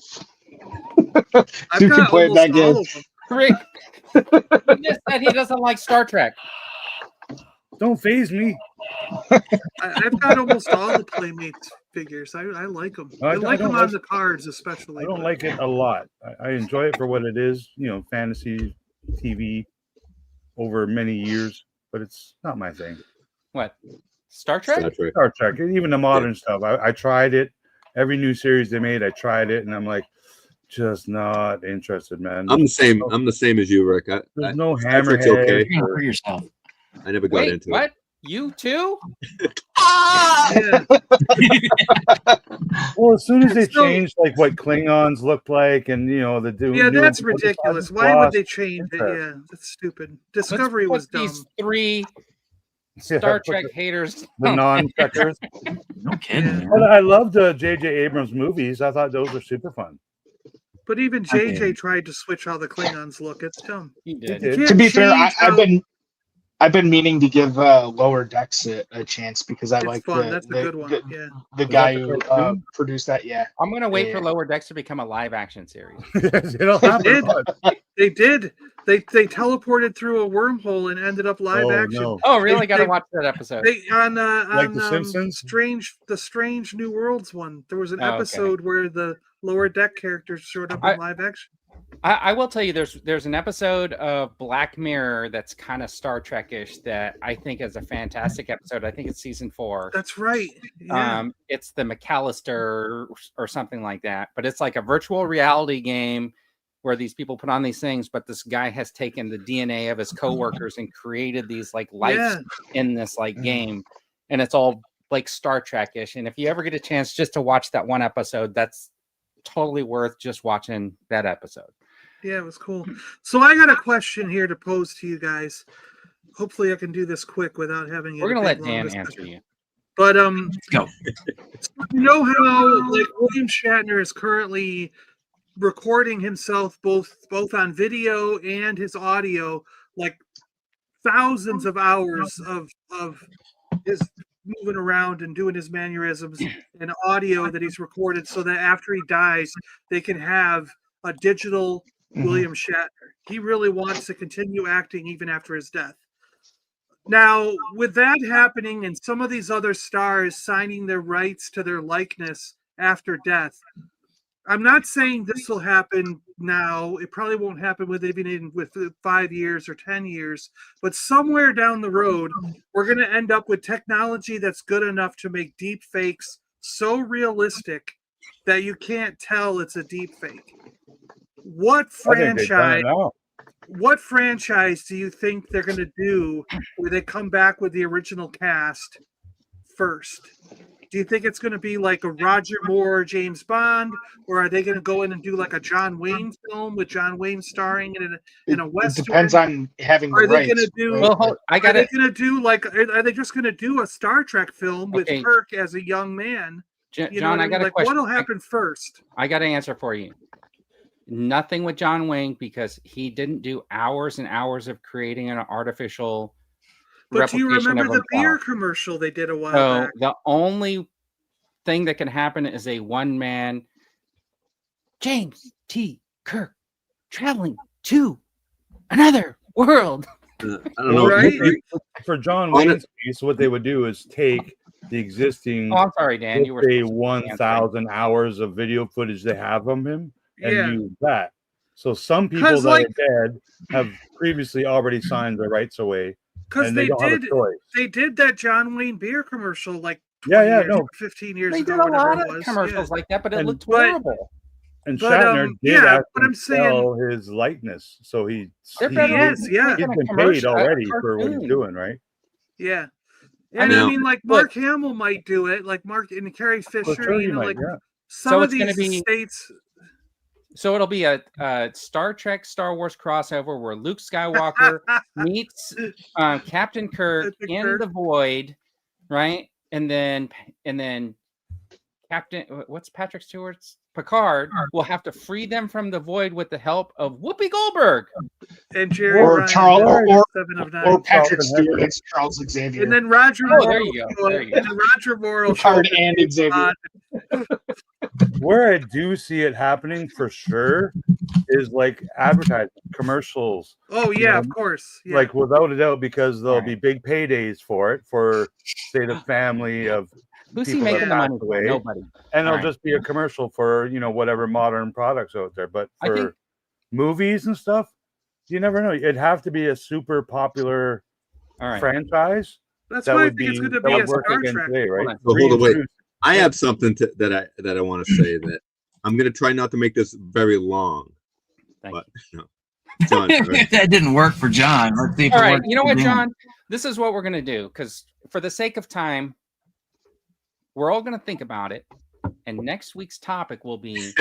I've Dude can got play almost that game. all of them. Rick, he just said he doesn't like Star Trek. Don't phase me. I've got almost all the Playmates figures. I like them. I I don't like them like- on the cards, especially. I don't but- like it a lot. I enjoy it for what it is, fantasy TV over many years, but it's not my thing. What? Star Trek? Star Trek. Star Trek, even the modern stuff. I tried it. Every new series they made, I tried it, and I'm like, just not interested, man. I'm the same. I'm the same as you, Rick. There's no Star Trek's hammerhead. okay. You're gonna hurt yourself. I never got Wait, into what? it. You too? Yeah. Well, as soon as they It's still- changed like what Klingons looked like, and the dude. Yeah, that's ridiculous. Why would they change it? interest. Yeah, that's stupid. Discovery was Let's put dumb. these three Star Trek haters. The non-checkers. No kidding. But I loved J.J. Abrams movies. I thought those were super fun. But even JJ tried to switch how the Klingons look. It's dumb. He did. He did. Can't To be fair, change how- I've been meaning to give Lower Decks a chance because I It's like fun. That's a good one. Yeah. the guy who produced that. Yeah, I'm gonna wait for Yeah. Lower Decks to become a live action series. It'll They happen. did. They did. They teleported through a wormhole and ended up live Oh, action. no. Oh, really? Got to they- watch that episode. They on Like The Simpsons? the Strange New Worlds one. There was an Oh, okay. episode where the Lower Deck characters showed up in live action. I will tell you, there's an episode of Black Mirror that's kind of Star Trek-ish that I think is a fantastic episode. I think it's season 4. That's right. Yeah. It's the McAllister or something like that, but it's like a virtual reality game where these people put on these things, but this guy has taken the DNA of his coworkers and created these like lives in this like game, and it's all like Star Trek-ish. And if you ever get a chance just to watch that one episode, that's totally worth just watching that episode. Yeah, it was cool. So I got a question here to pose to you guys. Hopefully I can do this quick without having We're a gonna big, let long Dan discussion. answer you. But Let's go. you know how like William Shatner is currently recording himself both on video and his audio, like thousands of hours of his moving around and doing his mannerisms and audio that he's recorded so that after he dies they can have a digital William Shatner. He really wants to continue acting even after his death. Now, with that happening and some of these other stars signing their rights to their likeness after death, I'm not saying this will happen now. It probably won't happen with 5 years or 10 years, but somewhere down the road, we're going to end up with technology that's good enough to make deep fakes so realistic that you can't tell it's a deep fake. What franchise do you think they're going to do where they come back with the original cast first? Do you think it's going to be like a Roger Moore, James Bond, or are they going to go in and do like a John Wayne film with John Wayne starring in a Western? It depends on having the Are they rights. going to do? right? Well, I Are got they it. going to do like? Are they just going to do a Star Trek film with Okay. Kirk as a young man? You know John, what I got a like, question. what'll happen first? I got an answer for you. Nothing with John Wayne because he didn't do hours and hours of creating an artificial But do you replication remember of the beer himself. commercial they did a while So back? the only thing that can happen is a one-man James T. Kirk traveling to another world. I don't know. Right? For John On Wayne's piece, what they would do is take the existing Oh, I'm sorry, Dan. You were say supposed to answer. 1,000 hours of video footage they have of him and Yeah. use that. So some people 'Cause, that like- are dead have previously already signed their rights away, Because and they don't have a choice. they did that John Wayne beer commercial like 15 years They ago. did a whatever lot it of was. commercials like that, but it And- looked but- horrible. And But, Shatner did yeah, ask but him I'm to saying- sell his likeness, so They're he better is, off yeah. making he's a been paid commercial- a already for what he's cartoon. doing, right? Yeah. I And mean, I mean, like Mark Hamill might do it, like Mark and Carrie For Fisher. sure, You he know, might. like Yeah. some So of it's gonna these be- states. So it'll be a Star Trek, Star Wars crossover where Luke Skywalker meets Captain Kirk Captain in Kirk. the void, right? And then Captain, what's Patrick Stewart's Picard will have to free them from the void with the help of Whoopi Goldberg. And Jerry Or Ryan, Charles- or- 7 of 9. Or Patrick Charlton Stewart Heston. as Charles Xavier. And then Roger Oh, Moore. there you go. There you go. And then Roger Moore will show Picard up and as Xavier. Bond. Where I do see it happening for sure is like advertising commercials, Oh yeah, of course. Yeah. like without a doubt, because there'll Right. be big paydays for it for say the family of, Who's he people that making the passed money for? away. Nobody. and it'll Right. just be a commercial for whatever modern products out there. But I for think- movies and stuff, you never know. It'd have to be a super popular All right. franchise. That's that why I would think it's be going to that be a would work Star again Trek. today, right? Hold on. So hold on, wait. Reintroduce- I have something that I want to say that I'm going to try not to make this very long. Thank But no, John, right? That didn't work for John. Let's see if All it right. works You know for what, Dan. John? This is what we're going to do because for the sake of time, we're all going to think about it. And next week's topic will be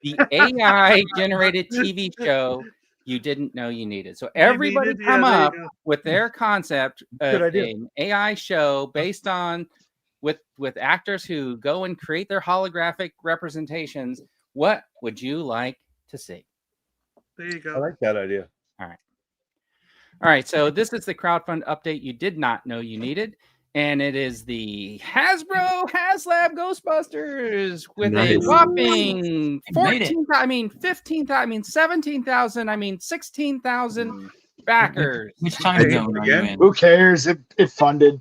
the AI generated TV show you didn't know you needed. So You everybody needed- come yeah, there you up go. with their concept Good of idea. an AI show based on with actors who go and create their holographic representations. What would you like to see? There you I go. like that idea. All right, so this is the crowdfund update you did not know you needed, and it is the Hasbro HasLab Ghostbusters with a Nice. whopping Made it. 14, I mean 15,000, 17,000, 16,000 backers. Which time Hey, zone are you again? in? Who cares? It funded.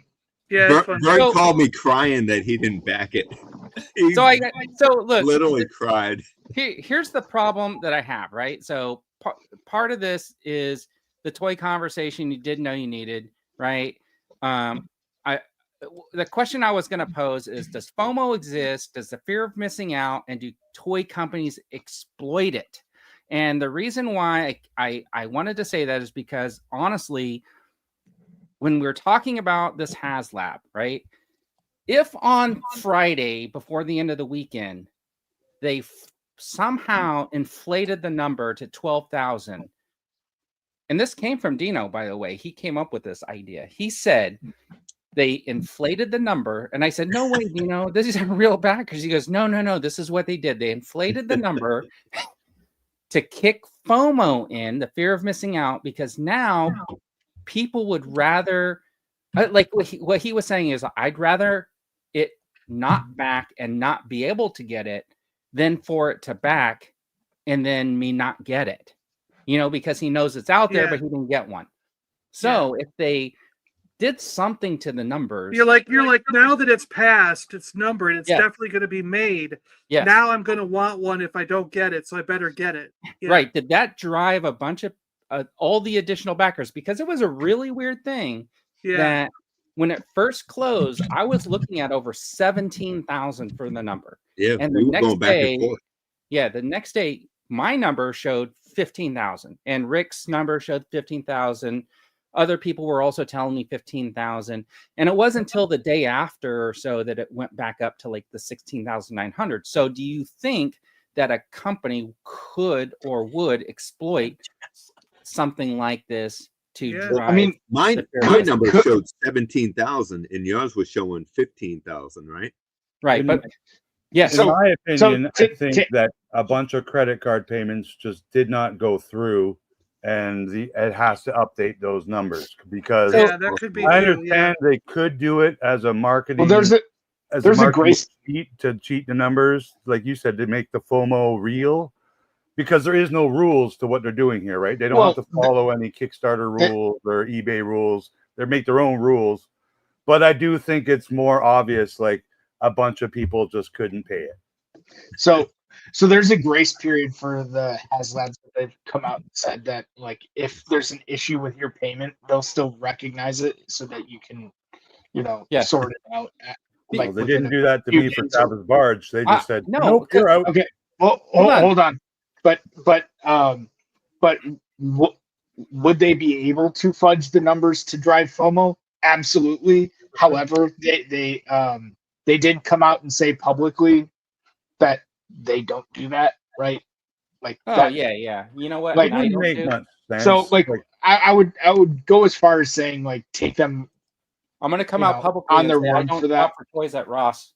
Yeah, it's fun. Vern So- called me crying that he didn't back it. He So look, literally cried. here's the problem that I have, right? So part of this is the toy conversation you didn't know you needed, right? The question I was going to pose is, does FOMO exist? Does the fear of missing out, and do toy companies exploit it? And the reason why I wanted to say that is because, honestly, when we're talking about this HasLab, right? If on Friday before the end of the weekend, they somehow inflated the number to 12,000, and this came from Dino, by the way. He came up with this idea. He said they inflated the number, and I said, "No way, Dino, this isn't real backers." He goes, "No, this is what they did. They inflated the number to kick FOMO in, the fear of missing out, because now people would rather, like what he was saying is, I'd rather it not back and not be able to get it than for it to back and then me not get it." Because he knows it's out there, Yeah. but he didn't get one. So if they did something to the numbers, You're like now that it's passed, it's numbered, it's Yeah. definitely going to be made. yes, Now I'm going to want one if I don't get it, so I better get it. Yeah. right. Did that drive a bunch of all the additional backers? Because it was a really weird thing Yeah. that when it first closed, I was looking at over 17,000 for the number. Yeah, And we the were next going back day, and forth. the next day, my number showed 15,000, and Rick's number showed 15,000. Other people were also telling me 15,000, and it wasn't until the day after or so that it went back up to like the 16,900. So, do you think that a company could or would exploit something like this to Yeah. drive? I mean, My Could- number could- showed 17,000 and yours was showing 15,000, right? right, but yes, In my opinion, so I think that a bunch of credit card payments just did not go through, and it has to update those numbers because Yeah, that could be. I too, understand they could do it as a marketing. well, there's a marketing grace- cheat to cheat the numbers, like you said, to make the FOMO real, because there is no rules to what they're doing here, right? They don't Well, have to follow any Kickstarter rules or eBay rules. They make their own rules, but I do think it's more obvious, like a bunch of people just couldn't pay it. So there's a grace period for the HasLabs that they've come out and said that, like, if there's an issue with your payment, they'll still recognize it so that you can, Yeah. sort it out. Well, they within didn't do that to me for Travis Barge. They just said, no, "Nope, you're out." Okay. Well, Hold on. hold on. But would they be able to fudge the numbers to drive FOMO? Absolutely. However, they did come out and say publicly that they don't do that, right? Like, oh that, yeah. You know what? Like, Now you Wouldn't don't make do- much sense. So, like, I would go as far as saying, like, take them. I'm going to come you out know, publicly on and their say I word don't for that. shop for toys at Ross.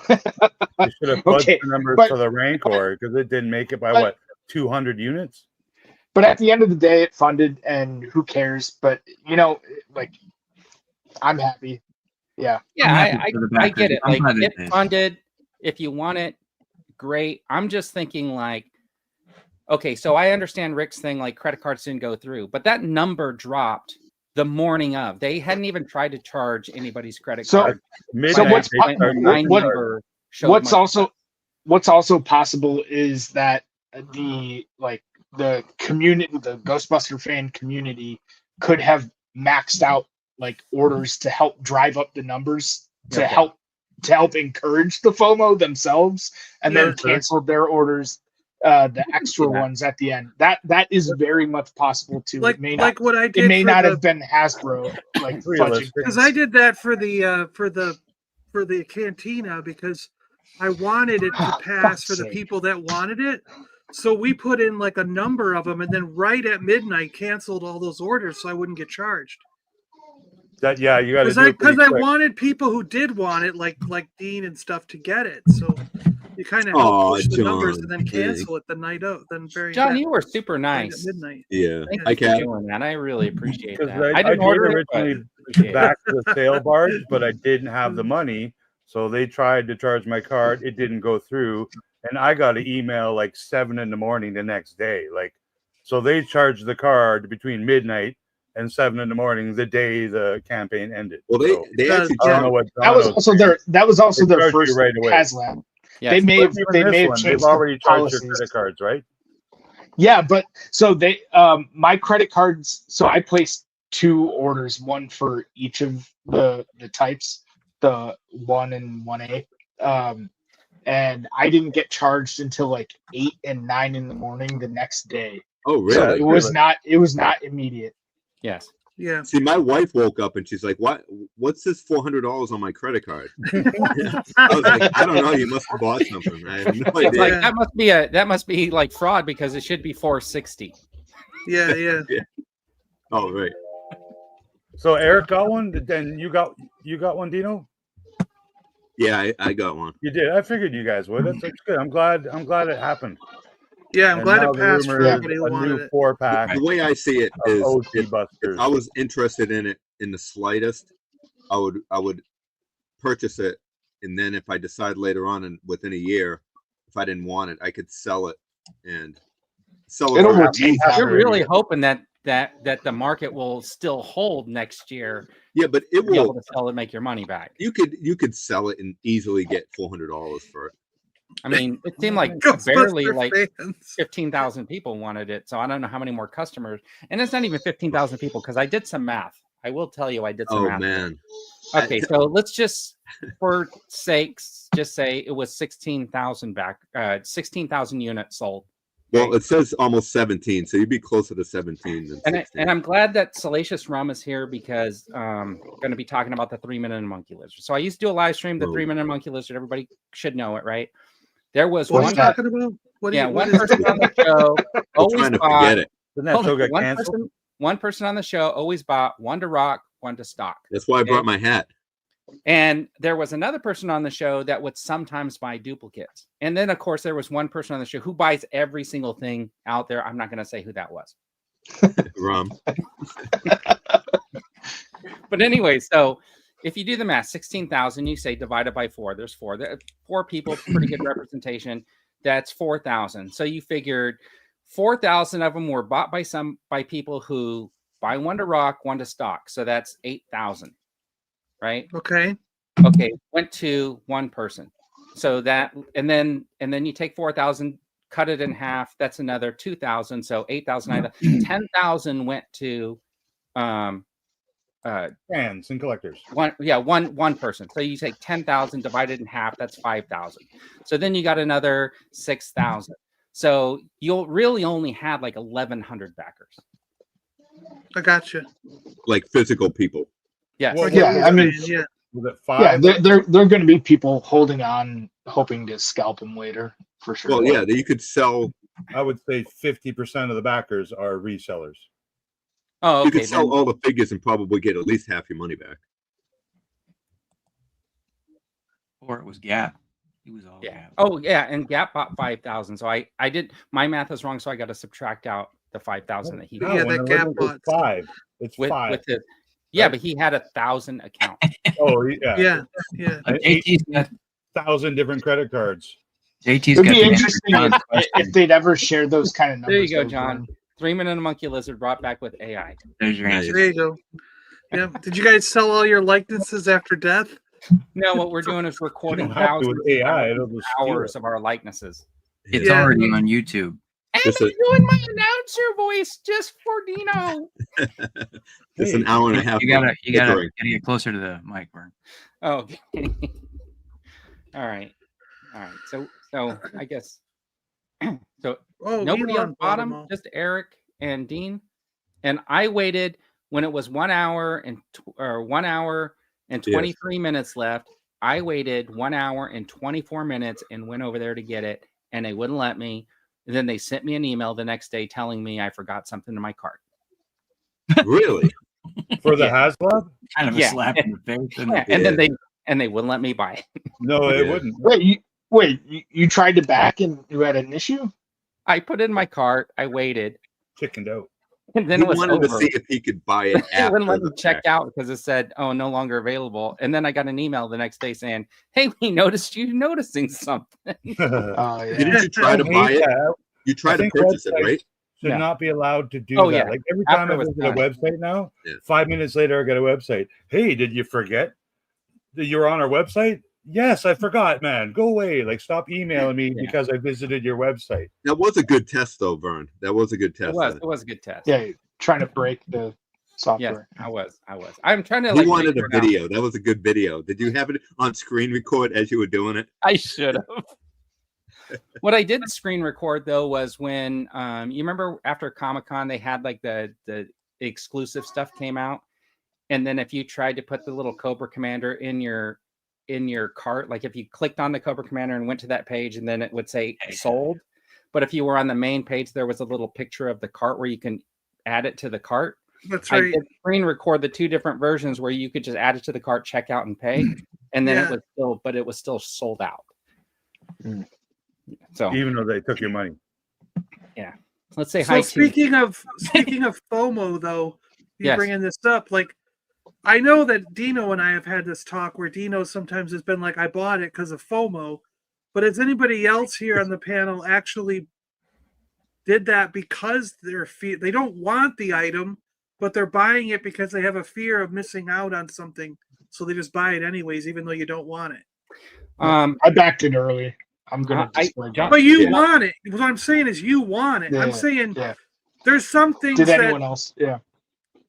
they should have fudged Okay, the numbers but- for the Rancor because it didn't make it by but- what 200 units. But at the end of the day, it funded, and who cares? But like, I'm happy. Yeah. Yeah, I'm happy for the I get backers. it. I'm Like, glad they get did. funded. If you want it, great. I'm just thinking, like, okay, so I understand Rick's thing, like credit cards didn't go through, but that number dropped the morning of. They hadn't even tried to charge anybody's credit So- card. Midnight, what's they po- started My looking what- hard. number showed What's much- also possible is that the community, the Ghostbuster fan community, could have maxed out like orders to help drive up the numbers to Okay. help encourage the FOMO themselves, and Yeah, then sure. canceled their orders, the extra that. ones at the end. That is very much possible too. Like It may not. what I It did may for not the, have been Hasbro like fudging Realistic. because things. I did that for the cantina because I wanted it to pass for the sake. people that wanted it. So we put in like a number of them, and then right at midnight canceled all those orders, so I wouldn't get charged. That you got to Because do it pretty I quick. wanted people who did want it, like Dean and stuff, to get it. So you kind of help Aw, push the numbers John, and then cancel it the night out. Then John, you were super right at nice. midnight. Yeah, Thank I you for can. doing that. I really appreciate Because that. I I didn't paid order it, but originally appreciate it. back to the sale barge, but I didn't have the money, so they tried to charge my card. It didn't go through, and I got an email like 7 a.m. the next day. Like, so they charged the card between midnight and 7 a.m. the day the campaign ended. Well, So, they actually I don't know charge. what That was also their They charge you first right away. HasLab. Yeah, They may have Even they this may have one, changed they've already the charged your policies. credit cards, right? Yeah, but so they my credit cards. So I placed 2 orders, one for each of the types, the 1 and 1A. And I didn't get charged until like 8 and 9 in the morning the next day. Oh, So really? it was not immediate. yes. Yeah. See, my wife woke up and she's like, What's this $400 on my credit card?" I was like, "I don't know. You must have bought something. I have no It's idea." like that must be like fraud because it should be 460. Yeah. Oh, right. So Eric got one. Then you got one, Dino. Yeah, I got one. You did. I figured you guys would. That's good. I'm glad it happened. Yeah, I'm And glad now it the passed for rumor is everybody who a wanted new it. 4-pack The way I see it of is, OT if Busters. I was interested in it in the slightest, I would purchase it, and then if I decide later on and within a year, if I didn't want it, I could sell it and sell it. It'll for- retain You're value. really hoping that the market will still hold next year. Yeah, but it Be able will. to sell and make your money back. You could sell it and easily get $400 for it. I mean, it seemed like Ghostbuster barely like fans. 15,000 people wanted it. So I don't know how many more customers. And it's not even 15,000 people because I did some math. I will tell you I did some Oh math. man. Okay, so let's just, for sakes, just say it was 16,000 units sold. Well, it says almost 17, so you'd be closer to 17 than 16. And I'm glad that Salacious Rum is here because I'm going to be talking about the 3-minute monkey lizard. So I used to do a live stream, the 3-minute monkey lizard. Everybody should know it, right? There was What are one. you talking about? What One is person on the show I'm always trying to bought. forget it. Didn't that show get One canceled? one person on the show always bought one to rock, one to stock. That's why I brought my hat. And there was another person on the show that would sometimes buy duplicates. And then, of course, there was one person on the show who buys every single thing out there. I'm not going to say who that was. Rum. But anyway, so if you do the math, 16,000, you say divided by 4. There's 4. There are 4 people, pretty good representation. That's 4,000. So you figured 4,000 of them were bought by people who buy one to rock, one to stock. So that's 8,000. Right? Okay. Okay, went to one person. So that and then you take 4,000, cut it in half. That's another 2,000. So 8,000, 10,000 went to Fans and collectors. one person. So you take 10,000 divided in half. That's 5,000. So then you got another 6,000. So you'll really only had like 1,100 backers. I got you. Like physical people. Yes. Well, Yeah, I mean, Yeah. Was it yeah, 5? they're going to be people holding on, hoping to scalp them later for sure. Well, yeah, you could sell. I would say 50% of the backers are resellers. Oh, You okay. could sell all the figures and probably get at least half your money back. Or it was Gap. He was all Yeah. Gap. Oh, yeah. And Gap bought 5,000. So I did my math is wrong. So I got to subtract out the 5,000 that he Yeah, bought. that when the Gap limit was bought. 5. It's 5. With his, yeah, Right. but he had 1,000 accounts. Oh, yeah. Yeah. And JT's got 8,000 different credit cards. JT's It'd got be the answer to interesting John's if question. they'd ever share those kind of numbers. There you go, though, John. 3-minute monkey lizard brought back with AI. There's your answer. There you go. Yeah. Did you guys sell all your likenesses after death? No, what we're doing is recording You don't have to thousands with AI. of It'll just steal hours it. of our likenesses. It's Yeah. already on YouTube. And Just I'm a- doing my announcer voice just for Dino. It's an hour and a half. You gotta bickering. get closer to the mic, Vern. Oh, okay. All right. So I guess so. Oh, Nobody Elon else bought bought them them, all. just Eric and Dean. And I waited when it was 1 hour and 1 hour and 23 minutes left. I waited 1 hour and 24 minutes and went over there to get it, and they wouldn't let me. And then they sent me an email the next day telling me I forgot something in my cart. Really? For the Yeah. HasLab? Kind of a Yeah. slap in the face. Isn't Yeah, it? and they wouldn't let me buy it. No, it Yeah. wouldn't. You tried to back and you had an issue? I put it in my cart. I waited, Chickened out. and then He it was wanted to over. see if he could buy it It wouldn't after let the me check fact. out because it said, "Oh, no longer available." And then I got an email the next day saying, "Hey, we noticed you noticing something." Oh yeah. Didn't you try to buy it? You tried to think purchase it, websites right? Should No. not be allowed to do Oh, that. yeah. Like every After time I it was visit a done. website now, Yeah. 5 minutes later I get a website. Hey, did you forget that you're on our website? Yes, I forgot, man. Go away. Like stop emailing me Yeah. because I visited your website. That was a good test, though, Vern. That was a good test. It was a good test. Yeah, trying to break the Yes, software. I was. I'm trying to He like wanted a figure it out. video. That was a good video. Did you have it on screen record as you were doing it? I should have. What I did screen record though was when you remember after Comic-Con they had like the exclusive stuff came out, and then if you tried to put the little Cobra Commander in your cart, like if you clicked on the Cobra Commander and went to that page, and then it would say sold. But if you were on the main page, there was a little picture of the cart where you can add it to the cart. That's I right. did screen record the two different versions where you could just add it to the cart, check out, and pay, and then it was still sold out. Mm. So Even though they took your money. let's say So hi to speaking of FOMO, though, you Yes. bringing this up, like I know that Dino and I have had this talk where Dino sometimes has been like, I bought it because of FOMO, but has anybody else here on the panel actually did that because they don't want the item, but they're buying it because they have a fear of missing out on something, so they just buy it anyways, even though you don't want it. I backed it early. I'm gonna display John- that. But you Yeah. want it. What I'm saying is you want it. I'm Yeah, saying yeah. there's some things Did that anyone else? Yeah.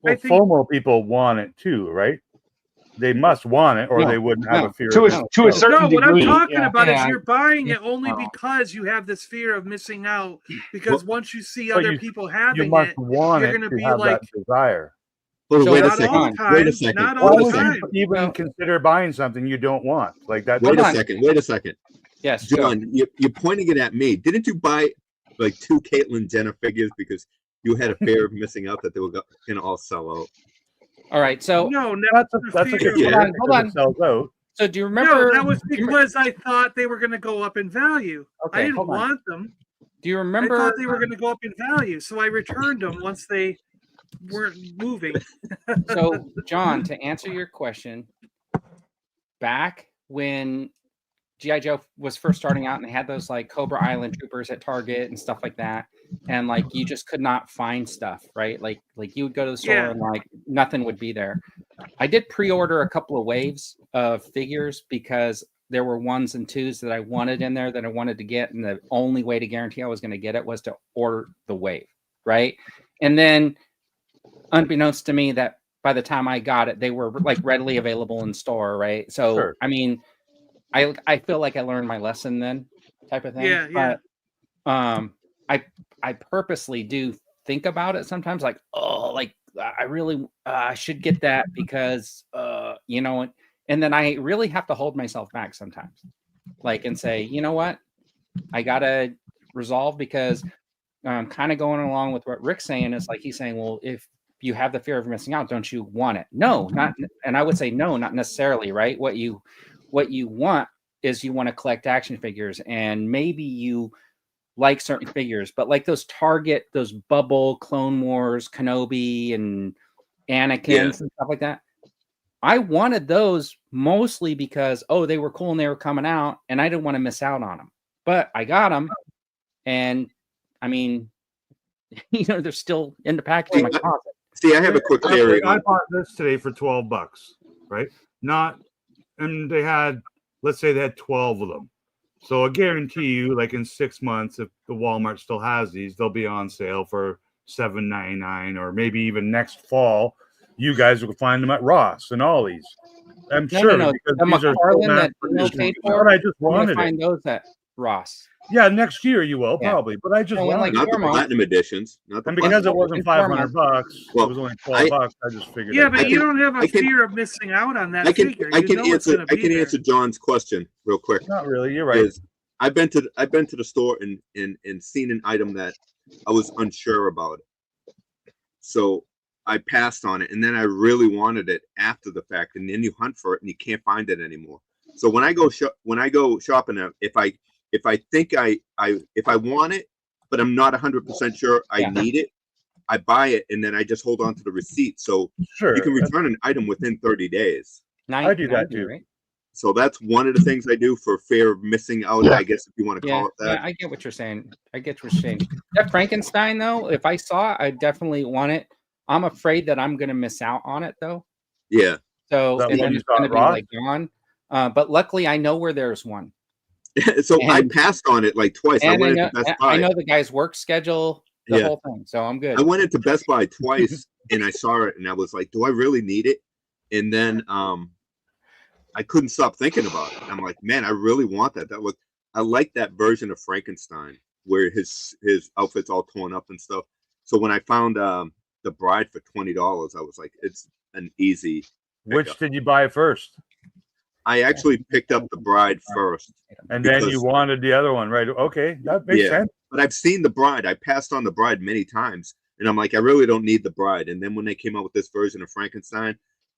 Well, I think- FOMO people want it too, right? They must want it, or No, they wouldn't have no. a fear. To of a it. to a certain no, what degree. I'm talking yeah. about is Yeah. you're buying it only Well- because you have this fear of missing out. Because once you see but other you- people You having must it, want you're it gonna to be have like, that desire. Hold on, So wait a not all second. the time. Wait a second. Not Wait all Why a the would second. time. you even No. consider buying something you don't want? Like that. Wait a on. second. Wait a second. yes, go. John, you're pointing it at me. Didn't you buy like 2 Caitlyn Jenner figures because you had a fear of missing out that they were going to all sell out? All right, so No, That's a never good fear. Yeah. fear Hold because on. it sells out. so do you remember? No, that was because I thought they were going to go up in value. Okay, I didn't hold on. want them. Do you I remember? thought they were going to go up in value, so I returned them once they weren't moving. So, John, to answer your question, back when G.I. Joe was first starting out and they had those like Cobra Island troopers at Target and stuff like that, and like you just could not find stuff, right? Like you would go to the store Yeah. and like nothing would be there. I did pre-order a couple of waves of figures because there were 1s and 2s that I wanted in there that I wanted to get, and the only way to guarantee I was going to get it was to order the wave, right? And then unbeknownst to me that by the time I got it, they were like readily available in store, right? So Sure. I mean, I feel like I learned my lesson then, type of thing. Yeah. But I purposely do think about it sometimes, like, oh, like I really should get that because you know, and then I really have to hold myself back sometimes, like, and say, you know what, I gotta resolve because I'm kind of going along with what Rick's saying. Is like he's saying, well, if you have the fear of missing out, don't you want it? No, not. And I would say no, not necessarily. Right? What you want is you want to collect action figures, and maybe you like certain figures, but like those Target, those Bubble, Clone Wars, Kenobi, and Anakin's and stuff like that. I wanted those mostly because they were cool and they were coming out, and I didn't want to miss out on them. But I got them, and I mean, you know, they're still in the package in my closet. See, I have a quick theory. I bought this today for $12, right? And they had, let's say they had 12 of them. So I guarantee you, like in 6 months, if the Walmart still has these, they'll be on sale for $7.99, or maybe even next fall, you guys will find them at Ross and Ollie's. I'm sure. No. because The these are McFarlane that mass-produced. Dino paid But for, I just I'm gonna wanted it. find those at Ross. Yeah, next year you will Yeah. probably, but I just No, when, wanted like, it. Not the Formo. platinum editions. Not the And because it platinum. wasn't $500, Well, it was only $12. I just figured. Yeah, I'd but get you it. don't have a I can- fear of missing out on that I can figure. I You can know it's answer gonna be there. John's question real quick. Not really. You're right. Is I've been to the store and seen an item that I was unsure about. So I passed on it, and then I really wanted it after the fact, and then you hunt for it and you can't find it anymore. So when I go shopping, if I think if I want it, but I'm not 100% sure I need it, I buy it, and then I just hold on to the receipt. So Sure, you can return an item within 30 days. I do that too. Right? So that's one of the things I do for fear of missing out. Yeah. I guess if you want to call it that. Yeah, I get what you're saying. That Frankenstein, though, if I saw it, I definitely want it. I'm afraid that I'm going to miss out on it, though. Yeah. So That and one then you it's going to got be raw? like gone. But luckily, I know where there's one. So I And- passed on it like twice. I And went into Best Buy. I know the guy's work schedule, the Yeah. whole thing. So I'm good. I went into Best Buy twice and I saw it and I was like, do I really need it? And then I couldn't stop thinking about it. I'm like, man, I really want that. I like that version of Frankenstein where his outfit's all torn up and stuff. So when I found the Bride for $20, I was like, it's an easy Which pickup. did you buy first? I actually picked up the Bride first. And then you Because- wanted the other one, right? Okay, that makes Yeah. sense. But I've seen the Bride. I passed on the Bride many times, and I'm like, I really don't need the Bride. And then when they came out with this version of Frankenstein,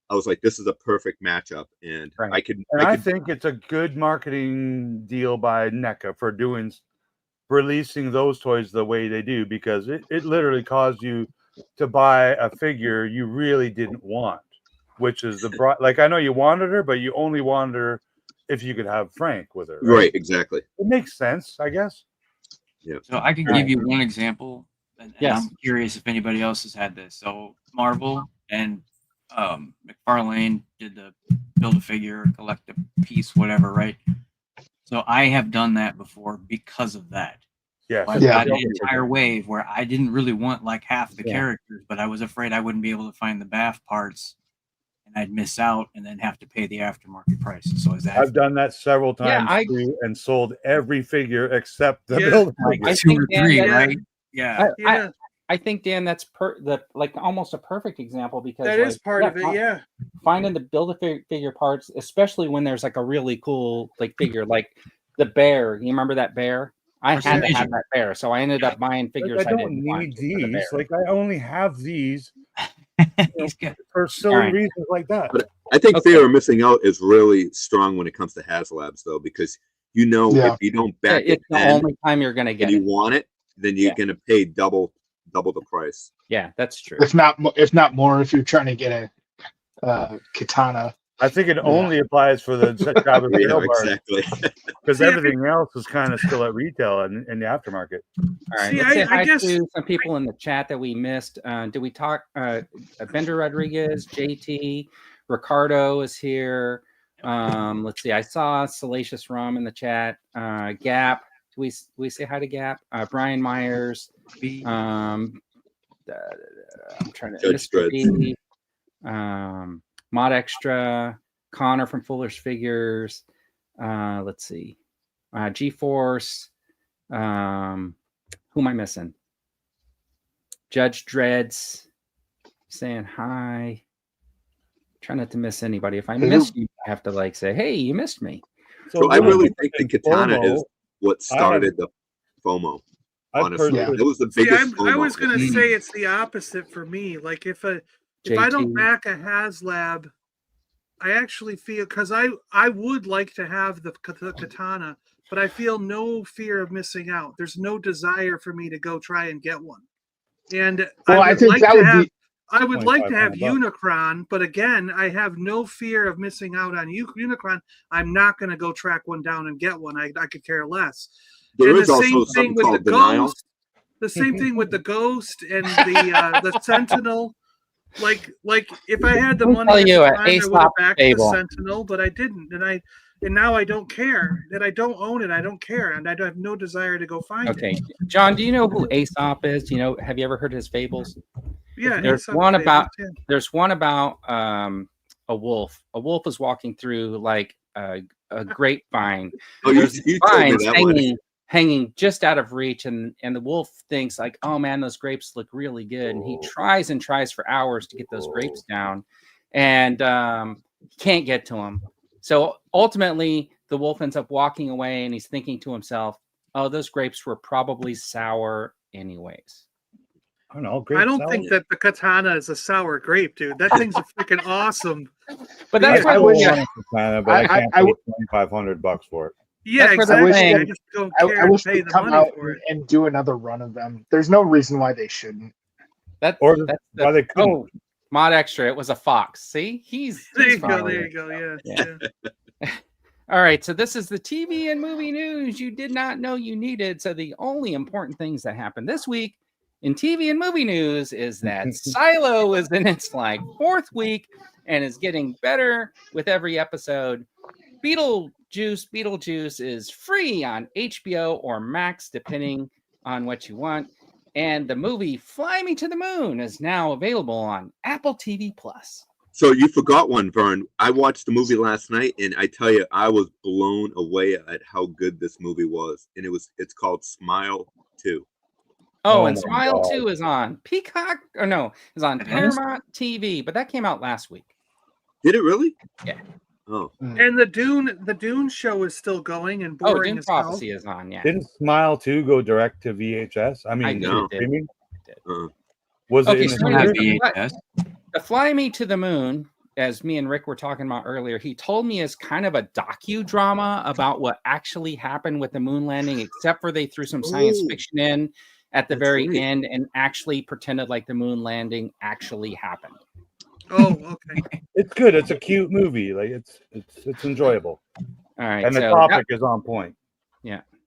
I was like, this is a perfect matchup, and Right. I could. And I think it's a good marketing deal by NECA for releasing those toys the way they do, because it literally caused you to buy a figure you really didn't want, which is the Bride. Like, I know you wanted her, but you only wanted her if you could have Frank with her. Right, exactly. It makes sense, I guess. So I can give you one example, and Yes. I'm curious if anybody else has had this. So Marvel and McFarlane did the build a figure, collect a piece, whatever, right? So I have done that before because of that. Yes. I've Yeah. got an entire wave where I didn't really want like half the Yeah. characters, but I was afraid I wouldn't be able to find the BAF parts, and I'd miss out and then have to pay the aftermarket price. So is that I've done that several Yeah, times too, and sold every figure except the Yeah. build like figure. I two or think, Dan, three, that- right? Yeah. Yeah, I think, Dan, that's like almost a perfect example, because that is part of it. Yeah. Finding the build-a-figure parts, especially when there's like a really cool like figure, like the bear. You remember that bear? I had to have that bear, so I ended up buying figures. Like, I don't didn't want need for the bear. these. Like, I only have these He's got- for silly Alright. reasons like that. But I think Okay. fear of missing out is really strong when it comes to HasLabs, though, because Yeah. if you don't back it It's the then only time you're gonna and get you it. want it, then you're Yeah. gonna pay double the price. Yeah, that's true. If not more, if you're trying to get a katana. I think it only applies for the Travis Yeah, Trail bars, exactly. because See, everything else is kind of still at retail and in the aftermarket. All right, See, let's say I hi guess- to some people in the chat that we missed. Did we talk? Bender Rodriguez, JT, Ricardo is here. Let's see. I saw Salacious Rum in the chat. Gap. Do we say hi to Gap? Brian Myers. I'm trying to. Judge Mr. Dredd. B, Mod Extra. Connor from Fuller's Figures. Let's see. G-Force. Who am I missing? Judge Dreads saying hi. Try not to miss anybody. If I miss you, I have to like say, hey, you missed me. So I when really look think the at katana FOMO, is what started the FOMO. I've Honestly, personally- it was the See, biggest I FOMO. was gonna say it's the opposite for me. Like if I don't JT. back a HasLab, I actually feel, because I would like to have the katana, but I feel no fear of missing out. There's no desire for me to go try and get one. And Well, I think that would be. I would like to have $2,500. Unicron, but again, I have no fear of missing out on Unicron. I'm not going to go track one down and get one. I could care less. There And is the also same something thing with called the denial. ghost. The same thing with the ghost and the Sentinel. Like if I had the I'll money, tell at you the a time, I would have Aesop backed fable. the Sentinel, but I didn't, and now I don't care that I don't own it. I don't care, and I have no desire to go find Okay, it. John, do you know who Aesop is? Do you know? Have you ever heard his fables? Yeah, There's Aesop one fables, about- yeah. There's one about a wolf. A wolf is walking through like a grapevine. Oh, you, There's you told me vines that one. hanging just out of reach, and the wolf thinks like, oh man, those grapes look really good, and he tries and tries for hours to get those grapes down, and he can't get to them. So ultimately, the wolf ends up walking away, and he's thinking to himself, "Oh, those grapes were probably sour, anyways." I don't know. I Great don't salad. think that the katana is a sour grape, dude. That thing's a freaking awesome. But that's I where wish- the, want a katana, but I can't I pay would- $2,500 for it. Yeah, That's where the exactly. I thing- just don't I care wish to pay they'd the come money out for it. and do another run of them. There's no reason why they shouldn't. that, Or that's why they couldn't. oh, Mod Extra. It was a fox. See, he's There you go. following There it. you go. Yeah. Yeah. yeah. All right, so this is the TV and movie news you did not know you needed. So the only important things that happened this week in TV and movie news is that Silo is in its like 4th week and is getting better with every episode. Beetlejuice is free on HBO or Max, depending on what you want. And the movie Fly Me to the Moon is now available on Apple TV Plus. So you forgot one, Vern. I watched the movie last night, and I tell you, I was blown away at how good this movie was. And it's called Smile 2. Oh, Oh and my Smile God. 2 is on Peacock, or no, is on It is? Paramount TV, but that came out last week. Did it really? Yeah. Oh, And the Dune show is still going and Oh, boring Dune as hell. Prophecy is on, yeah. Didn't Smile 2 go direct to VHS? I mean, think it did. streaming? uh, Was Okay, it in so the anyways, Not theater? VHS. The Fly Me to the Moon, as me and Rick were talking about earlier, he told me is kind of a docudrama about what actually happened with the moon landing, except for they threw some science Ooh. fiction in at the That's very right. end and actually pretended like the moon landing actually happened. Oh, okay. It's good. It's a cute movie. Like it's enjoyable. All right, And the so topic is on point.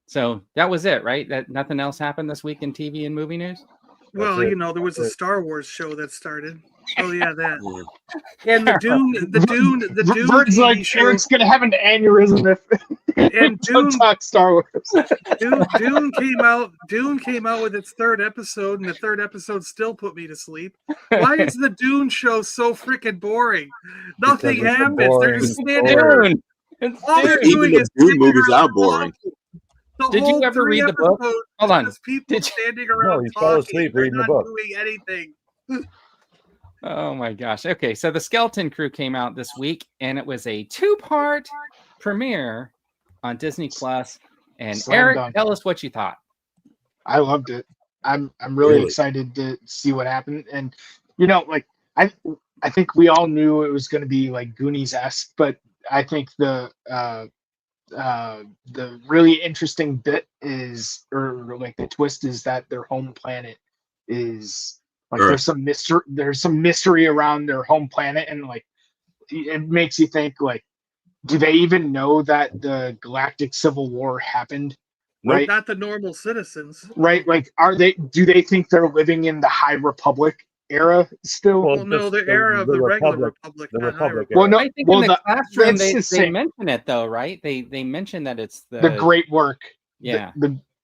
so that was it, right? That nothing else happened this week in TV and movie news. Well, it. you know, there was a That's it. Star Wars show that started. Oh yeah, that. yeah. And the Dune Bird's TV like, show. Eric's gonna have an aneurysm if And don't Dune, talk Star Wars. Dune came out. Dune came out with its 3rd episode, and the 3rd episode still put me to sleep. Why is the Dune show so freaking boring? Nothing Because it's a happens. They're boring just story. standing there. Dune. It's All they're Dune. Even doing the is Dune standing movies around are boring. talking. The Did you whole ever 3 read the book? episodes Hold is on. just people Did- standing around he fell talking. asleep They're reading the not book. doing anything. Oh my gosh. Okay, so the Skeleton Crew came out this week, and it was a 2-part premiere on Disney Plus. And Slam Eric, dunk. tell us what you thought. I loved it. I'm really Really? excited to see what happened. And you know, like I think we all knew it was going to be like Goonies-esque, but I think the really interesting bit is, or like the twist is that their home planet is like Earth. there's some mystery around their home planet, and like it makes you think like, do they even know that the Galactic Civil War happened? Nope. Right? Not the normal citizens. Right? Like, do they think they're living in the High Republic era still? Well, no, just the era of the regular Republic. Republic. The not High Republic. Well, no, I think well, in the the- classroom that's the they same. mention it though, right? They mention that it's the, The great work. yeah.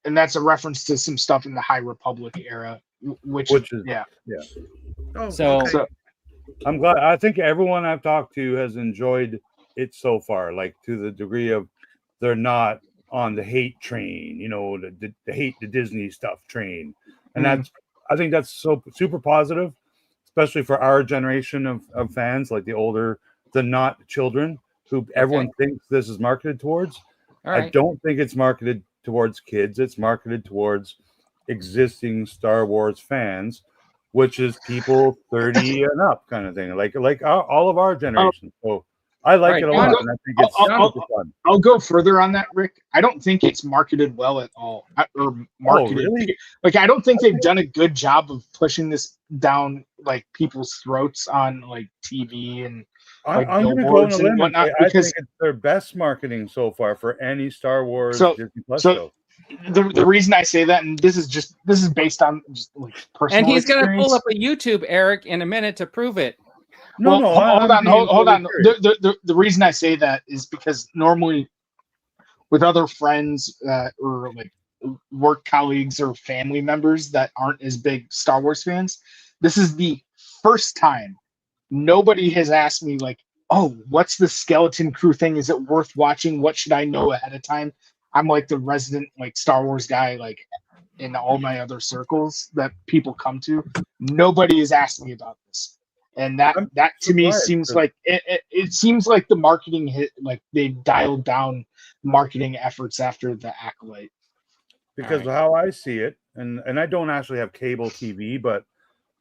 And that's a reference to some stuff in the High Republic era, which Which is- yeah. Oh, So- okay. So I'm glad. I think everyone I've talked to has enjoyed it so far, like to the degree of they're not on the hate train, you know, the hate the Disney stuff train. And I think that's so super positive, especially for our generation of fans, like the older, the not children, who everyone thinks this is marketed towards. All I right. don't think it's marketed towards kids. It's marketed towards existing Star Wars fans, which is people 30 and up kind of thing, like all of our generation. So I like Right, it a John, lot, and I think it's super fun. I'll go further on that, Rick. I don't think it's marketed well at all, or marketed. really? Like, I don't think they've done a good job of pushing this down like people's throats on like TV and like I'm going to go on billboards a and limb and whatnot, say I because- think it's their best marketing so far for any Star Wars So- Disney Plus so- show. The reason I say that, and this is based on just like personal. And he's going to experience. pull up a YouTube, Eric, in a minute to prove it. No, Well, I'm being hold on. totally serious. The reason I say that is because normally with other friends or like work colleagues or family members that aren't as big Star Wars fans, this is the first time nobody has asked me like, oh, what's the Skeleton Crew thing? Is it worth watching? What should I know ahead of time? I'm like the resident like Star Wars guy, like in all my other circles that people come to. Nobody has asked me about this. And that I'm to me surprised, seems 'cause- like it seems like the marketing hit, like they dialed down marketing efforts after the Acolyte. because Alright. how I see it, and I don't actually have cable TV, but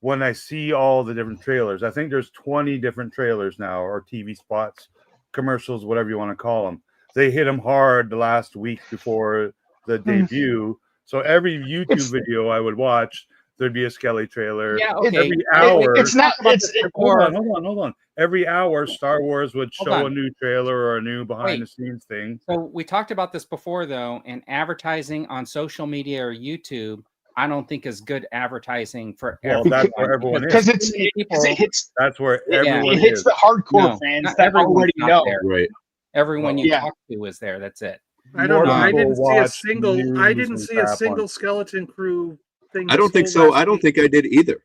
when I see all the different trailers, I think there's 20 different trailers now, or TV spots, commercials, whatever you want to call them. They hit them hard the last week before the debut. So every YouTube It's- video I would watch, there'd be a Skelly trailer. Yeah, okay. Every hour. It's not. Talk about It's this Hold before. on. Every hour, Star Wars would Hold show on. a new trailer or a new behind Wait. the scenes thing. So we talked about this before, though, and advertising on social media or YouTube, I don't think is good advertising for Well, everyone. that's where everyone because is. it hits That's where Yeah. everyone it hits is. the hardcore No, fans not that everyone's already not know. there. Right. Everyone you Yeah. talk to is there. That's it. I don't know. More I people didn't see a watch single. news I didn't and see a crap single on- skeleton crew thing. I don't this think whole so. last I don't week. think I did either.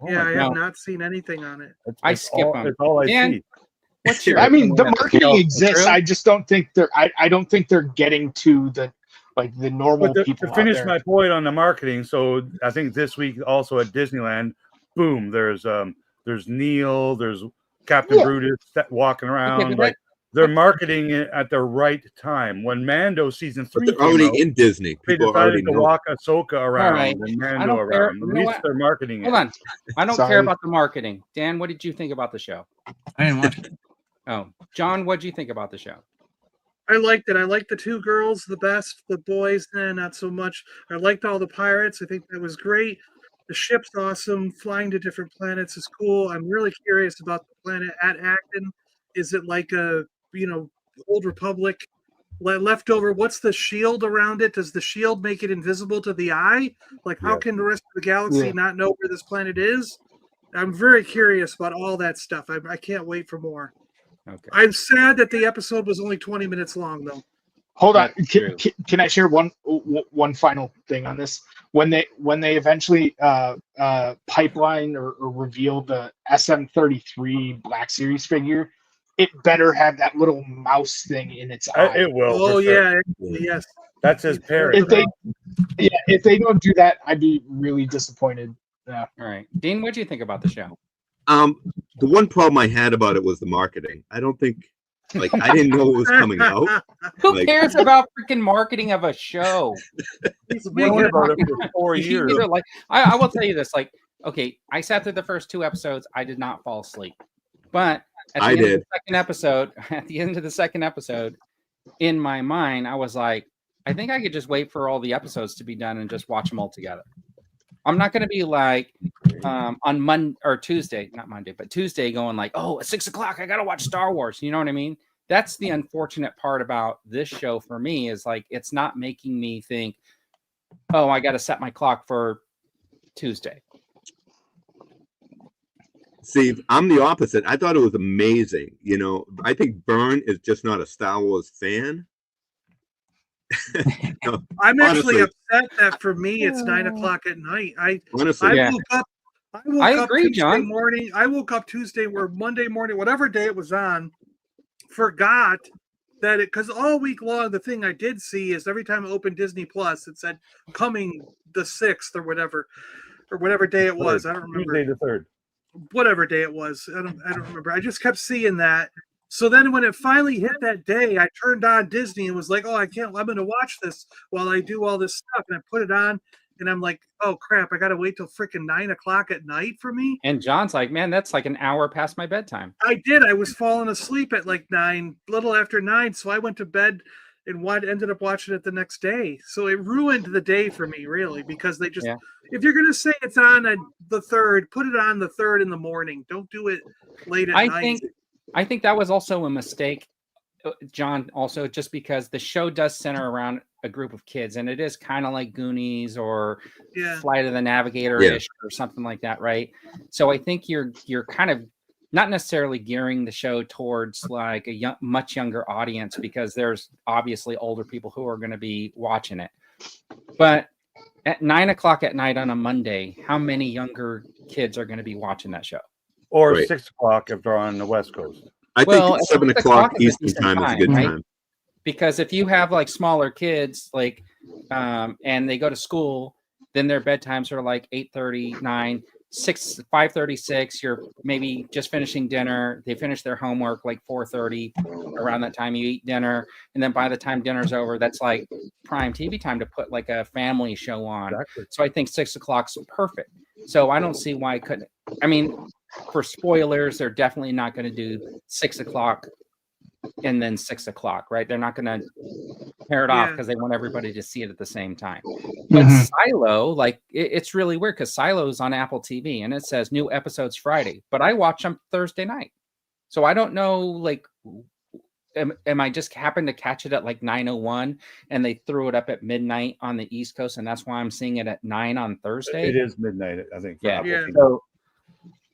Yeah, I No. have not seen anything on it. I It's skip all, 'em. It's all I Dan, see. What's your I mean, the opinion of marketing show? exists. True? I just don't think they're. I don't think they're getting to the normal But people to out finish there. my point on the marketing, so I think this week also at Disneyland, boom, there's Neil, there's Captain Yeah. Brutus walking around. but Like they're marketing it at the right time. When Mando season But 3 they're came already out, in Disney. they People already decided to know. walk Ahsoka around right. and I Mando don't care. around. You At know least what? they're marketing Hold it. on. I don't care Sorry. about the marketing. Dan, what did you think about the show? I didn't watch it. Oh, John, what did you think about the show? I liked it. I liked the two girls the best. The boys, not so much. I liked all the pirates. I think that was great. The ship's awesome. Flying to different planets is cool. I'm really curious about the planet at Acton. Is it like a old Republic leftover? What's the shield around it? Does the shield make it invisible to the eye? Like, how Yes. can the rest of the galaxy Yeah. not know where this planet is? I'm very curious about all that stuff. I can't wait for more. Okay. I'm sad that the episode was only 20 minutes long, though. Hold on. That's true. Can I share one final thing on this? When they eventually pipeline or reveal the SM33 Black Series figure, it better have that little mouse thing in its eye. It will. Oh for sure. yeah, yes. That's his parent. If they don't do that, I'd be really disappointed. Yeah. All right. Dean, what do you think about the show? The one problem I had about it was the marketing. I don't think, like, I didn't know it was coming out. Who Like- cares about freaking marketing of a show? He's We've known about it for 4 You years. either, like, I will tell you this. Like, okay, I sat through the first 2 episodes. I did not fall asleep, but at the I end of did. the second episode, at the end of the second episode, in my mind, I was like, I think I could just wait for all the episodes to be done and just watch them all together. I'm not going to be like on Monday or Tuesday, not Monday, but Tuesday going like, oh, at 6 o'clock, I got to watch Star Wars. You know what I mean? That's the unfortunate part about this show for me is like, it's not making me think, oh, I got to set my clock for Tuesday. See, I'm the opposite. I thought it was amazing. I think Byrne is just not a Star Wars fan. No, I'm actually honestly. upset that for me it's 9 o'clock at night. I honestly, Yeah. woke up. I agree, Tuesday John. morning. I woke up Tuesday or Monday morning, whatever day it was on. Forgot that because all week long the thing I did see is every time I opened Disney Plus, it said coming the 6th or whatever day it was. I don't remember. Tuesday the 3rd. Whatever day it was. I don't remember. I just kept seeing that. So then when it finally hit that day, I turned on Disney and was like, oh, I'm going to watch this while I do all this stuff. And I put it on and I'm like, oh crap, I got to wait till freaking 9 o'clock at night for me. And John's like, man, that's like an hour past my bedtime. I did. I was falling asleep at like 9, little after 9. So I went to bed and ended up watching it the next day. So it ruined the day for me, really, because they just, if you're going to say it's on the 3rd, put it on the 3rd in the morning. Don't do it late at night. I think that was also a mistake, John, also just because the show does center around a group of kids and it is kind of like Goonies or Flight of the Navigator-ish or something like that, right? So I think you're kind of not necessarily gearing the show towards like a much younger audience because there's obviously older people who are going to be watching it. But at 9 o'clock at night on a Monday, how many younger kids are going to be watching that show? Or Right. 6 o'clock if they're on the West Coast. I Well, think 7 6 o'clock is a Eastern decent time is a good right? time. Because if you have like smaller kids, like, and they go to school, then their bedtimes are like 8:30, 9. 5:36, you're maybe just finishing dinner. They finish their homework like 4:30. Around that time, you eat dinner, and then by the time dinner's over, that's like prime TV time to put like a family show on. Exactly. So I think 6 o'clock's perfect. So I don't see why I couldn't. I mean, for spoilers, they're definitely not going to do 6 o'clock and then 6 o'clock, right? They're not going to pair it off Yeah. because they want everybody to see it at the same time. But Silo, like it's really weird because Silo's on Apple TV and it says new episodes Friday, but I watch them Thursday night. So I don't know, like, am I just happened to catch it at like 9:01 and they threw it up at midnight on the East Coast, and that's why I'm seeing it at 9 on Thursday? It is midnight, I think. for Yeah. Apple Yeah. TV.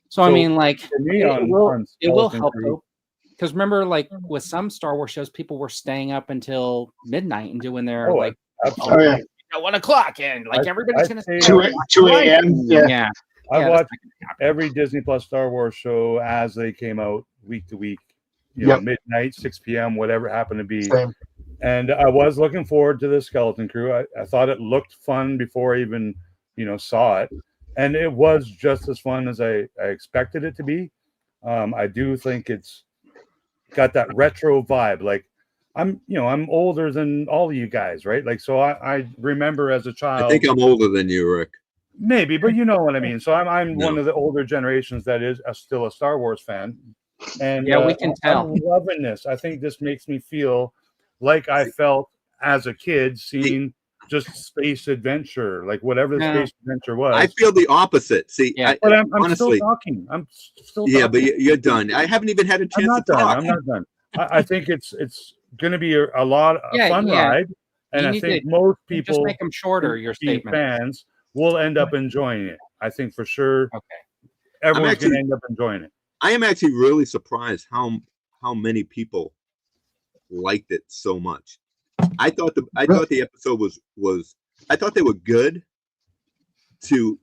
So I mean, like, for me it on will Skeleton help Crew, though. Because remember, like with some Star Wars shows, people were staying up until midnight and doing their Oh, like absolutely. Oh, yeah. at 1 o'clock, and like everybody's I'd gonna say, stay up 2 a.m. Yeah. Yeah, I yeah, watched that's not gonna happen. every Disney Plus Star Wars show as they came out week to week. Yep. Midnight, 6 p.m., whatever it happened to be. Same. And I was looking forward to the Skeleton Crew. I thought it looked fun before I even, saw it. And it was just as fun as I expected it to be. I do think it's got that retro vibe. Like I'm older than all of you guys, right? Like, so I remember as a child. I think I'm older than you, Rick. Maybe, but you know what I mean. So I'm No. one of the older generations that is still a Star Wars fan. And Yeah, we can tell. I'm loving this. I think this makes me feel like I felt as a kid seeing just space adventure, like whatever the No. space adventure was. I feel the opposite. See, Yeah. But I'm honestly, still talking. I'm still yeah, talking. but you're done. I haven't even had a I'm chance not to done. talk. I'm not done. I think it's going to be a Yeah, fun yeah. ride, and You I need think to most just people make them shorter. Your being statement. fans will end up enjoying it. I think for sure. Okay. Everyone's actually- going to end up enjoying it. I am actually really surprised how many people liked it so much. I thought the episode was I thought they were good to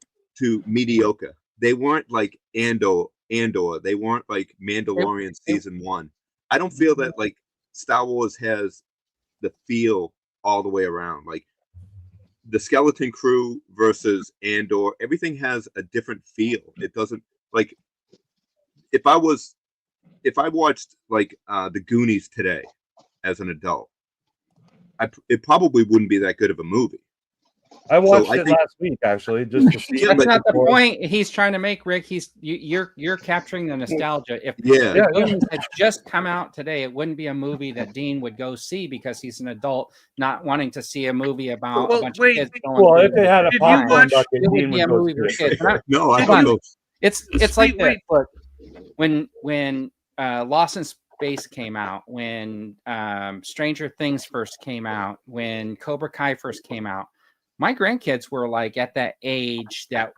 mediocre. They weren't like Andor. They weren't like Mandalorian season 1. I don't feel that like Star Wars has the feel all the way around. Like the Skeleton Crew versus Andor, everything has a different feel. It doesn't like if I watched like the Goonies today as an adult, it probably wouldn't be that good of a movie. I watched I it think- last week actually, just to see. Yeah, That's but- not the point he's trying to make, Rick. You're capturing the nostalgia. If Yeah. the Goonies had just come out today, it wouldn't be a movie that Dean would go see because he's an adult, not wanting to see a movie about Well, a bunch wait, of kids going. Well, through if they had a Did you popcorn watch- bucket, it would Dean be a would go movie for see it. kids. But No, I Hold don't on. know. it's like Wait. this. Look, when Lost in Space came out, when Stranger Things first came out, when Cobra Kai first came out, my grandkids were like at that age that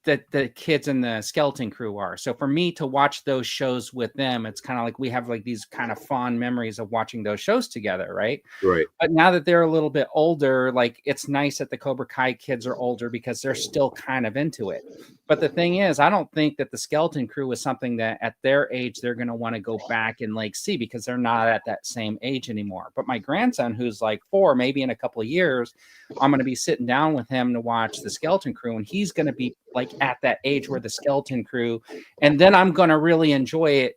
that the kids in the Skeleton Crew are. So for me to watch those shows with them, it's kind of like we have like these kind of fond memories of watching those shows together, right? Right. But now that they're a little bit older, like it's nice that the Cobra Kai kids are older because they're still kind of into it. But the thing is, I don't think that the Skeleton Crew is something that at their age they're going to want to go back and like see because they're not at that same age anymore. But my grandson, who's like 4, maybe in a couple of years, I'm going to be sitting down with him to watch the Skeleton Crew, and he's going to be like at that age where the Skeleton Crew, and then I'm going to really enjoy it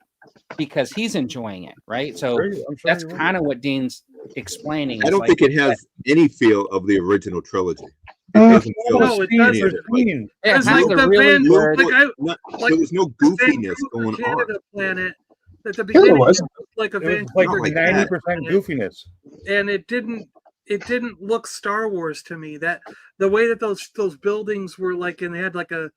because he's enjoying it, right? So I'm sure that's you will. kind of what Dean's explaining. I It's don't like, think it has any feel of the original trilogy. It Mm. doesn't feel No, like it any doesn't. of it. Like, it It's has like a the really Van- good. like I- there was no goofiness going on. Canada Planet at the Yeah, beginning. there was. It looked like a It was Vancouver like Not like Canada 90% Planet, goofiness. and it didn't look Star Wars to me. That the way that those buildings were like, and they had like a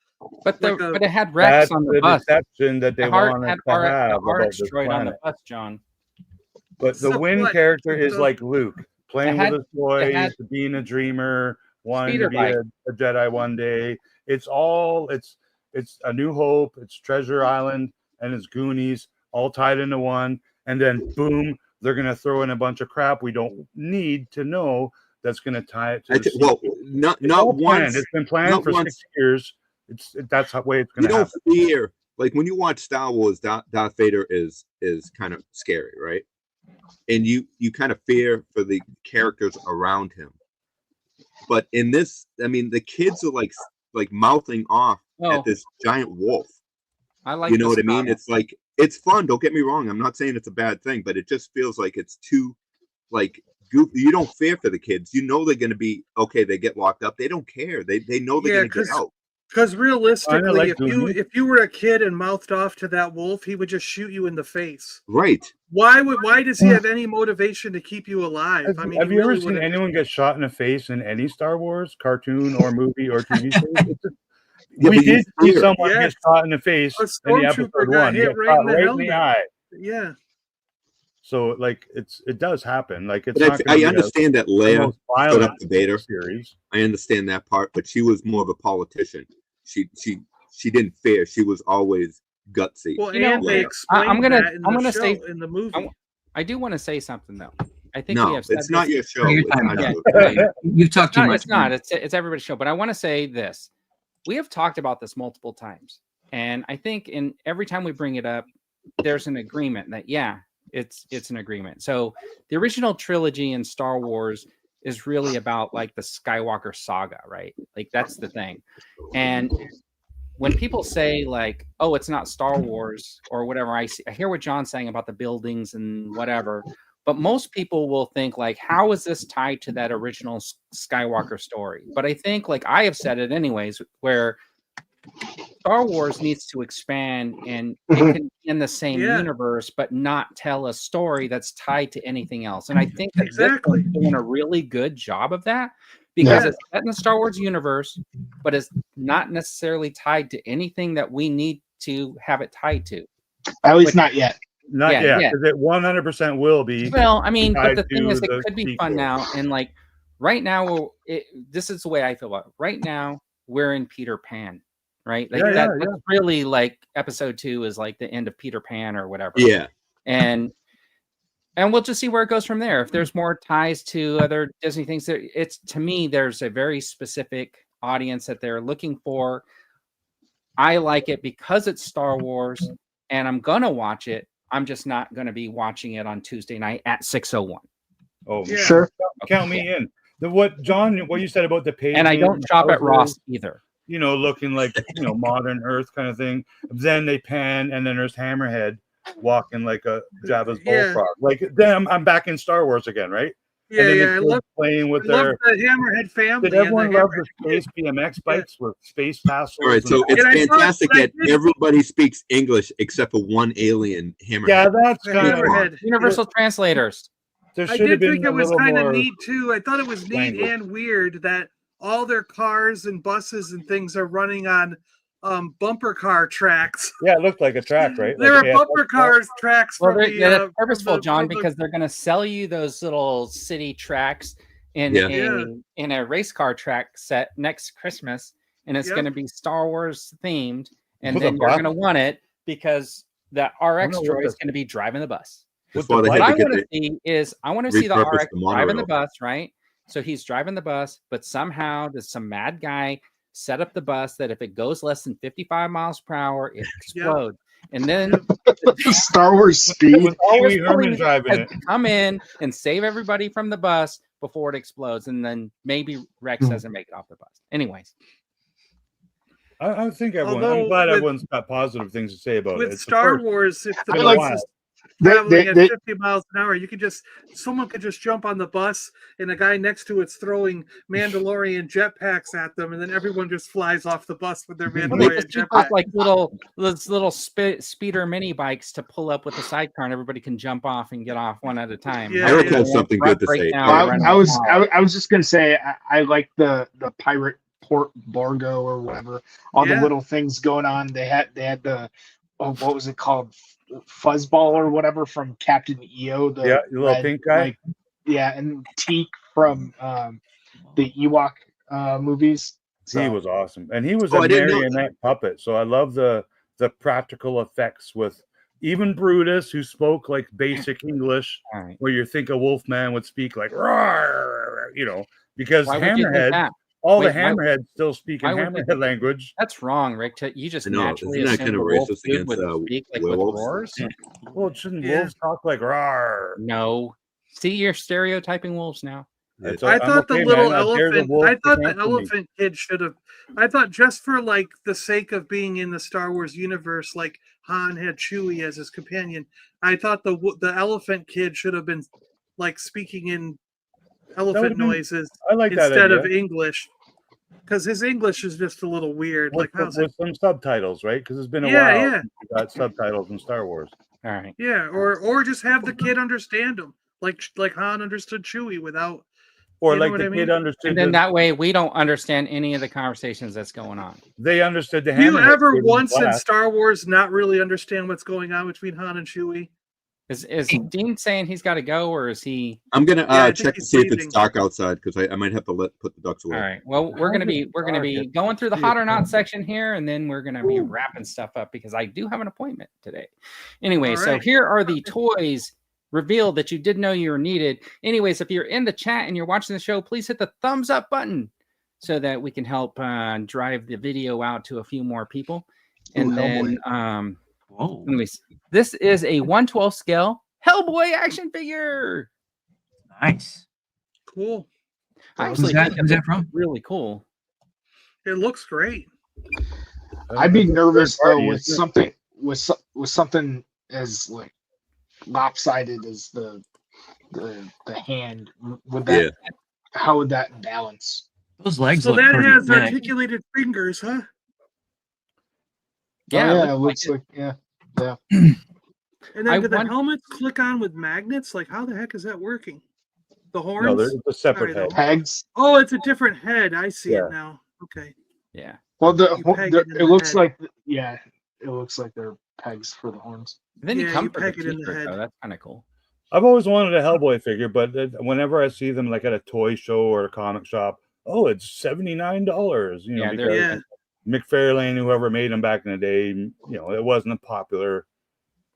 But like a- but it had Rex That's on the the bus. deception that they The heart wanted had to have the about heart this destroyed on the planet. bus, John. But the So Wynn what? character is So- like Luke, playing had- with his toys, had- being a dreamer, wanting Speeder to be bike. a Jedi one day. It's A New Hope, it's Treasure Island, and it's Goonies all tied into one. And then boom, they're gonna throw in a bunch of crap we don't need to know that's gonna tie it to the well, sequel. not It's all planned. once. It's been planned not for once. 6 years. That's the way it's You gonna don't happen. fear like when you watch Star Wars. Darth Vader is kind of scary, right? And you kind of fear for the characters around him. But in this, I mean, the kids are like like mouthing off Oh. at this giant wolf. I like You know this what I mean? comment. It's like, it's fun. Don't get me wrong. I'm not saying it's a bad thing, but it just feels like it's too like goofy. You don't fear for the kids. You know they're going to be okay. They get locked up. They don't care. They know they're Yeah, going to get out. Because realistically, like if you were a kid and mouthed off to that wolf, he would just shoot you in the face. Right. Why does he have any motivation to keep you alive? Have, I mean, have he you ever really seen wouldn't- anyone get shot in the face in any Star Wars cartoon or movie or TV series? Yeah, We but you did see fear. someone Yes. get shot in the face A in the stormtrooper episode got 1. He hit got right shot in the right in the helmet. eye. Yeah. So like it does happen. Like it's But not gonna I be understand that the Leia most stood violent up to Vader. series. I understand that part, but she was more of a politician. She didn't fear. She was always gutsy. Well, You know, and they Leia. explained that in I'm the gonna show, say- in the movie. I do want to say something though. I think we No, have said it's not this- your show. Your It's time, our yeah. show. Yeah, you've talked too No, much. it's not. man. It's everybody's show. But I want to say this: we have talked about this multiple times, and I think every time we bring it up, there's an agreement that it's an agreement. So the original trilogy in Star Wars is really about like the Skywalker saga, right? Like that's the thing. And when people say like, "Oh, it's not Star Wars" or whatever, I hear what John's saying about the buildings and whatever. But most people will think like, how is this tied to that original Skywalker story? But I think like I have said it anyways, where Star Wars needs to expand and it can be in the same Yeah. universe, but not tell a story that's tied to anything else. And I think that Exactly. this one's doing a really good job of that because it's set in the Star Wars universe, but it's not necessarily tied to anything that we need to have it tied to. At least not yet. Not Yeah, yet, yeah. because it 100% will be. Well, I mean, but tied the thing is, to it the could be fun sequel. now. And like right now, this is the way I feel about it. Right now, we're in Peter Pan, right? Like Yeah, that's really like episode 2 is like the end of Peter Pan or whatever. Yeah. And we'll just see where it goes from there. If there's more ties to other Disney things, it's to me, there's a very specific audience that they're looking for. I like it because it's Star Wars, and I'm gonna watch it. I'm just not going to be watching it on Tuesday night at 6:01. Oh, Yeah. Sure. count me in. What you said about the page, And I don't shop at Ross either. You know, looking like modern Earth kind of thing. Then they pan, and then there's Hammerhead walking like a Jabba's Yeah. bullfrog. Like then I'm back in Star Wars again, right? Yeah, and then yeah. the I kids love playing with the their. Hammerhead family. Did everyone and the love the Hammerhead- space BMX bikes with space tassels? All right, so and- it's And I thought- fantastic but I that did- everybody speaks English except for one alien hammerhead. yeah, that's the kind of. Hammerhead. Universal translators. There I should have did been think a it was little kind of more. neat too. I thought it was neat language. and weird that all their cars and buses and things are running on bumper car tracks. Yeah, it looked like a track, right? There Like are AFL bumper track. cars tracks Well, from the. that's from purposeful, the- John, from the- because they're going to sell you those little city tracks in Yeah. in a race car track set next Christmas, and it's Yep. going to be Star Wars themed, and With then a you're bus? going to want it because the RX I don't know what droid is the- going to be driving the bus. That's With why the they What had I to get want to the see is I want to see the repurpose RX the driving the monorail. bus, right? So he's driving the bus, but somehow there's some mad guy set up the bus that if it goes less than 55 miles per hour, it explodes. And then Star Wars speed. With Pee Wee Herman police driving has it. to come in and save everybody from the bus before it explodes, and then maybe Rex doesn't make it off the bus. Anyways, I think everyone. Although I'm glad with- everyone's got positive things to say about it. with It's the Star first. Wars, if the I bus like- is They- traveling they- at 50 miles an hour, someone could just jump on the bus and a guy next to it's throwing Mandalorian jetpacks at them, and then everyone just flies off the bus with their well, they Mandalorian just keep jetpack. up like those little speeder mini bikes to pull up with a sidecar, and everybody can jump off and get off one at a time. Yeah, Eric yeah. has something good to Right say. now, Well, we're running I was out. I was just gonna say I like the pirate Port Borgo or whatever. All Yeah. the little things going on. They had the what was it called? Fuzzball or whatever from Captain EO. The Yeah, the little red, pink guy. like, yeah, and Teak from the Ewok movies. He So, was awesome, and he was Oh, a I didn't know- marionette puppet. So I love the practical effects with even Brutus, who spoke like basic English, All right. where you think a Wolfman would speak like "Rawr," because Why would you think Hammerhead, that? all Wait, the why- Hammerheads still speak in why would they- Hammerhead language. That's wrong, Rick. You just I know, naturally isn't that assume kind of the wolf racist dude against, would speak like with werewolves? roars. Well, shouldn't Yeah. wolves talk like "rawr"? No. See, you're stereotyping wolves now. That's I I'm thought the okay, little man. A dare's a elephant. wolf I to thought the cancel me. elephant kid should have. I thought just for like the sake of being in the Star Wars universe, like Han had Chewie as his companion. I thought the elephant kid should have been like speaking in elephant would've been- noises I like that instead idea. of English, because his English is just a little weird. With, Like how's it? with some subtitles, right? Because it's been a Yeah, while yeah. since we got subtitles in Star Wars. All right. Yeah, or just have the kid understand him, like Han understood Chewie without. Or You know like what the I kid mean? understood. And then that way we don't understand any of the conversations that's going on. They understood the Do you hammerhead ever kid in once in class. Star Wars not really understand what's going on between Han and Chewie? Is Dean saying he's got to go, or is he? I'm gonna Yeah, I think check to he's see if leaving. it's dark outside because I might have to put the ducks away. All right. Well, we're gonna be going through the hot or not section here, and then we're gonna be wrapping stuff up because I do have an appointment today. Anyway, All so right. here are the toys revealed that you didn't know you were needed. Anyways, if you're in the chat and you're watching the show, please hit the thumbs up button so that we can help drive the video out to a few more people. And then, Whoa. anyways, this is a 1/12 scale Hellboy action figure. Nice. Cool. I Who's actually that- think who's it that from? looks really cool. It looks great. I'd be nervous though Party, with isn't it? something with something as like lopsided as the hand. Would that Yeah. how would that balance? Those legs So look that pretty has thick. articulated fingers, huh? Yeah, Oh, it yeah, it looks looks like like yeah. And then I do the wonder- helmets click on with magnets? Like how the heck is that working? The horns? No, there's a separate Sorry, head. the- Pegs. Oh, it's a different head. I see Yeah. it now. Okay. Yeah. Well, You peg it in it the looks head. like it looks like they're pegs for the horns. Then you Yeah, come you for the peg it in the t-shirt, head. though. That's kind of cool. I've always wanted a Hellboy figure, but whenever I see them like at a toy show or a comic shop, oh, it's $79. You know, Yeah, they're- because Yeah. McFarlane, whoever made them back in the day, you know, it wasn't popular.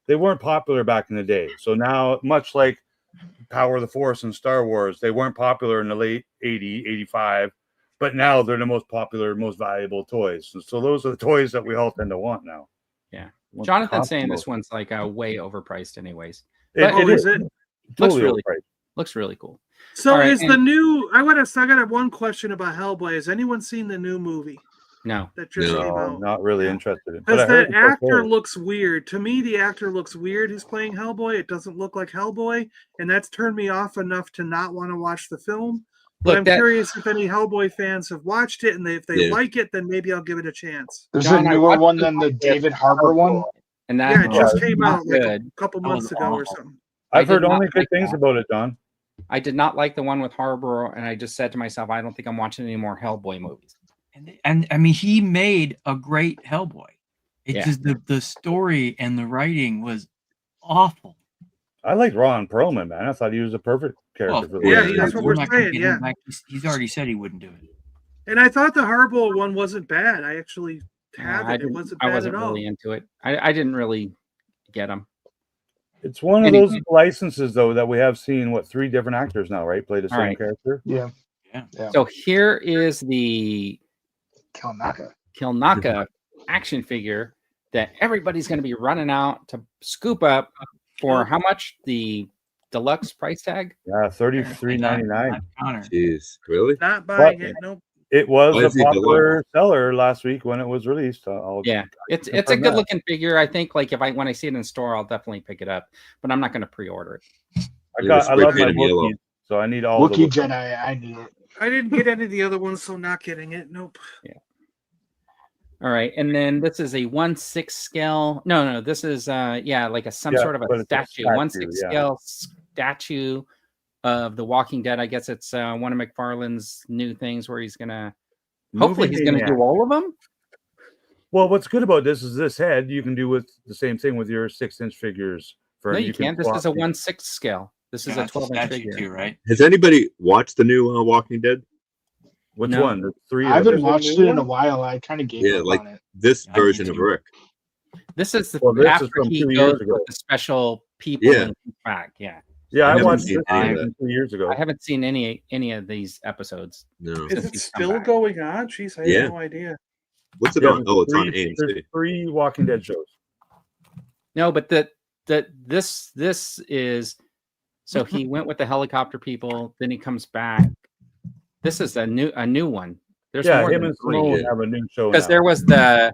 They weren't popular back in the day. So now, much like Power of the Force and Star Wars, they weren't popular in the late 80, 85, but now they're the most popular, most valuable toys. And so those are the toys that we all tend to want now. Yeah. Want Jonathan's saying Cosmo. this one's like way overpriced, anyways. It, But- it Oh, is is it? Looks totally really overpriced. Looks really cool. So All right, is the and- new I got one question about Hellboy. Has anyone seen the new movie No. that just No. came No, out? not really interested in. But I Because heard that it's okay. actor looks weird. To me, the actor looks weird who's playing Hellboy. It doesn't look like Hellboy, and that's turned me off enough to not want to watch the film. But Look, I'm that- curious if any Hellboy fans have watched it, and if they Yeah. like it, then maybe I'll give it a chance. There's John, a I newer watched one the- than the David Harbour one. And that Yeah, it just was came not out like a good. couple That months was ago or awful. something. I I've did heard not only good like things that. about it, Don. I did not like the one with Harbor, and I just said to myself, I don't think I'm watching any more Hellboy movies. And I mean, he made a great Hellboy. It Yeah. just the story and the writing was awful. I like Ron Perlman, man. I thought he was a perfect character for the yeah, role. that's what we're not gonna saying, get yeah. him back. He's already said he wouldn't do it. And I thought the Harbaugh one wasn't bad. I actually have I it. It didn't- wasn't I bad wasn't at all. really into it. I didn't really get him. It's one of Anyway. those licenses, though, that we have seen, 3 different actors now, right? Play the same right. character. Yeah, So here is the Kalnaka. Kilnaka action figure that everybody's going to be running out to scoop up for how much? The deluxe price tag? Yeah, $33.99. Connor. Jeez, really? Not buying What? it. Nope. It was Why a is he popular seller last week when it was released. Yeah, it's a confirm good that. looking figure. I think like when I see it in store, I'll definitely pick it up, but I'm not going to pre-order it. I spray love my paint him yellow. Wookiees, so I need all Wookiee the Jedi. I need it. I didn't get any of the other ones, so not getting it. Nope. All right, and then this is a 1/6 scale. No, this is like some Yeah, sort of but a it's a statue. statue, 1/6 yeah. scale statue of the Walking Dead. I guess it's one of McFarlane's new things where he's gonna. Hopefully, he's gonna do all of them. Well, what's good about this is this head you can do with the same thing with your 6-inch figures. No, you can't. This swap is a the- 1/6 scale. This is Yeah, a it's 12-inch statue figure. too, right? Has anybody watched the new Walking Dead? Which No. one? The 3. I haven't there's a watched new it in a one? while. I kind of gave Yeah, up like- on it. This I did version of too. Rick. This is the Well, this is after from he 2 goes years ago. with the special people Yeah. and comes back. Yeah, Yeah, I I haven't watched seen this any of one that. 2 years ago. I haven't seen any of these episodes. No. Is Since it he's come still back. going on? Jeez, I Yeah. had no idea. What's it Yeah, on? Oh, it's on there's AMC. 3 Walking Dead shows. No, but this is So he went with the helicopter people. Then he comes back. This is a new one. There's more him than and three. Simone have a new show Because now. there was the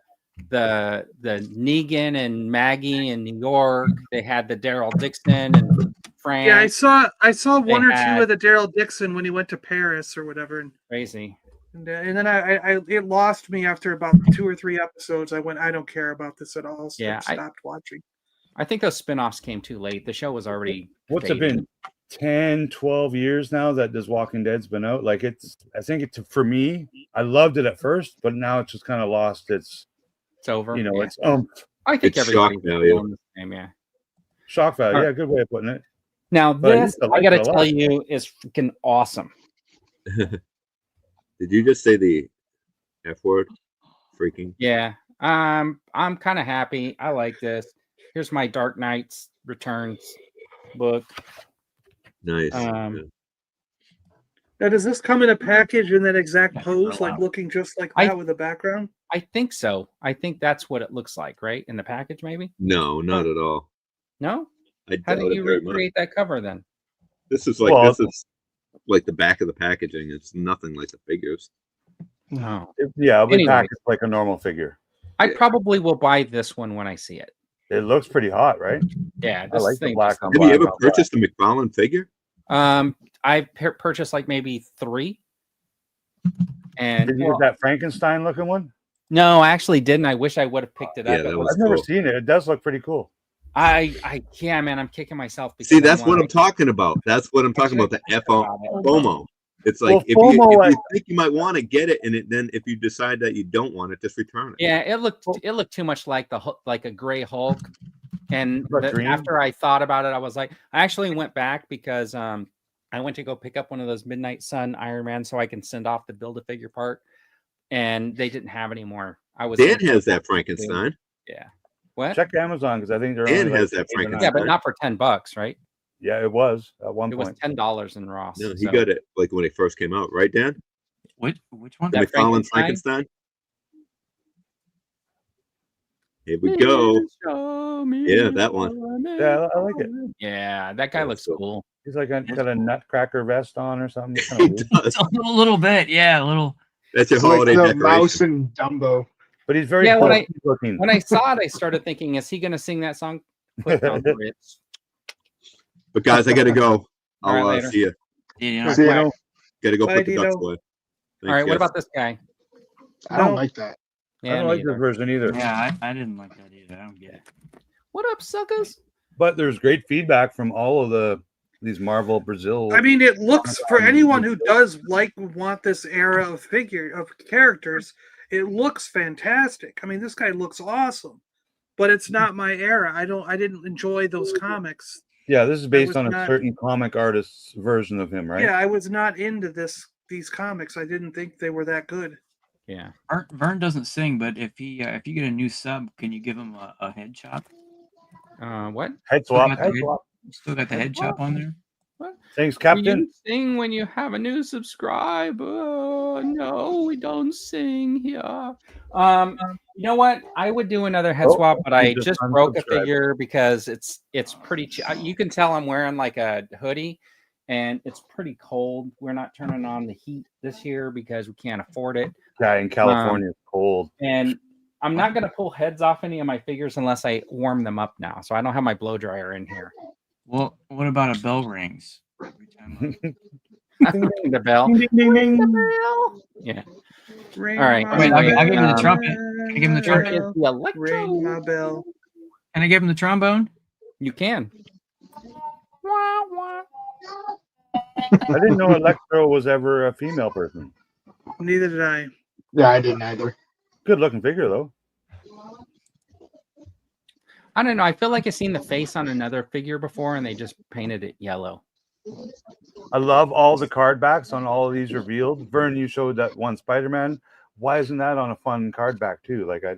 Negan and Maggie in New York. They had the Daryl Dixon and France. Yeah, I saw one or two had- of the Daryl Dixon when he went to Paris or whatever, and Crazy. then I it lost me after about 2 or 3 episodes. I went, I don't care about this at all. So Yeah, I stopped watching. I think those spin-offs came too late. The show was already What's it faded. been? 10, 12 years now that this Walking Dead's been out. Like I think it's for me, I loved it at first, but now it's just kind of lost its, It's over. you know, Yeah. it's I think It's shock everybody's value. doing the same, yeah. shock value. All Yeah, good way of putting it. Now But I this, used to I like gotta it a tell lot. you, is freaking awesome. Did you just say the F word? Freaking. Yeah. I'm kind of happy. I like this. Here's my Dark Knights Returns book. Nice. Um, Yeah. Now, does this come in a package in that exact Yeah, pose, wow. like looking just like I- that with the background? I think so. I think that's what it looks like, right? In the package, maybe? No, not at all. No? I How doubt did it you very much. recreate that cover then? This is like Well, this is like the back of the packaging. It's nothing like the figures. No. Yeah, it'll be Anyway. packaged like a normal figure. I probably will buy this one when I see it. It looks pretty hot, right? Yeah, I this like the thing black just on looks Have you black. ever purchased a McFarlane figure? I purchased like maybe 3. And Did you get that Frankenstein looking one? no, I actually didn't. I wish I would have picked it Yeah, up. that It was I've never cool. seen it. It does look pretty cool. Yeah, man, I'm kicking myself because See, that's what I'm like, talking about. That's what I'm talking about. The FOMO. It's like Well, if FOMO, you think you might want to get it, and then if you decide that you don't want it, just return it. Yeah, it looked too much like like a gray Hulk. And Like green? after I thought about it, I was like, I actually went back because I went to go pick up one of those Midnight Sun Iron Man so I can send off the Build-A-Figure part, and they didn't have any more. Dan has that Frankenstein. Yeah. What? Check Amazon because I think they're Dan only has like that 8 or 9. Frankenstein. Yeah, but not for $10, right? Yeah, it was at one It was point. $10 in Ross. No, he so- got it like when it first came out, right, Dan? Which one? The That McFarlane Frankenstein? Frankenstein. Here we go. Show me Yeah, that one. Yeah, I like it. Yeah, that guy looks That's cool. He's like got a nutcracker vest on or something. It's He kinda weird. does. A little bit, yeah, a little. That's your It's like holiday the decoration. mouse and Dumbo. But he's very Yeah, when cool looking. When I saw it, I started thinking, is he going to sing that song? Put down the Ritz. But guys, I gotta go. All right, I'll later. see you. You know, See, I Gotta go Bye, put the ducks Dino. away. All right, Thanks, what guys. about this guy? don't like that. I Yeah, don't me like this either. version either. yeah, I didn't like that either. I don't get it. What up, suckers? But there's great feedback from all of these Marvel Brazil. I mean, it looks for anyone who does want this era of characters. It looks fantastic. I mean, this guy looks awesome, but it's not my era. I didn't enjoy those comics. yeah, this is based was on a not- certain comic artist's version of him, right? Yeah, I was not into these comics. I didn't think they were that good. Yeah. Vern doesn't sing, but if you get a new sub, can you give him a head chop? What? Head swap. Okay. Head swap. Still got the head chop on there. Thanks, Captain. You sing when you have a new subscriber. No, we don't sing here. You know what? I would do another head Oh, swap, but I you just just broke a unsubscribed. figure because it's pretty. You can tell I'm wearing like a hoodie, and it's pretty cold. We're not turning on the heat this year because we can't afford it. Yeah, in California, it's cold. And I'm not going to pull heads off any of my figures unless I warm them up now. So I don't have my blow dryer in here. Well, what about a bell rings? Every time The bell. Ding, ding, ding. Yeah. Ring All right. my Wait, I'll give him the bell. trumpet. Can I give him the Here trumpet? is the electro. Ring my bell. Can I give him the trombone? You can. I didn't know Electro was ever a female person. Neither did I. Yeah, I didn't either. Good looking figure though. I don't know. I feel like I've seen the face on another figure before, and they just painted it yellow. I love all the card backs on all of these revealed. Vern, you showed that one Spider-Man. Why isn't that on a fun card back too? Like I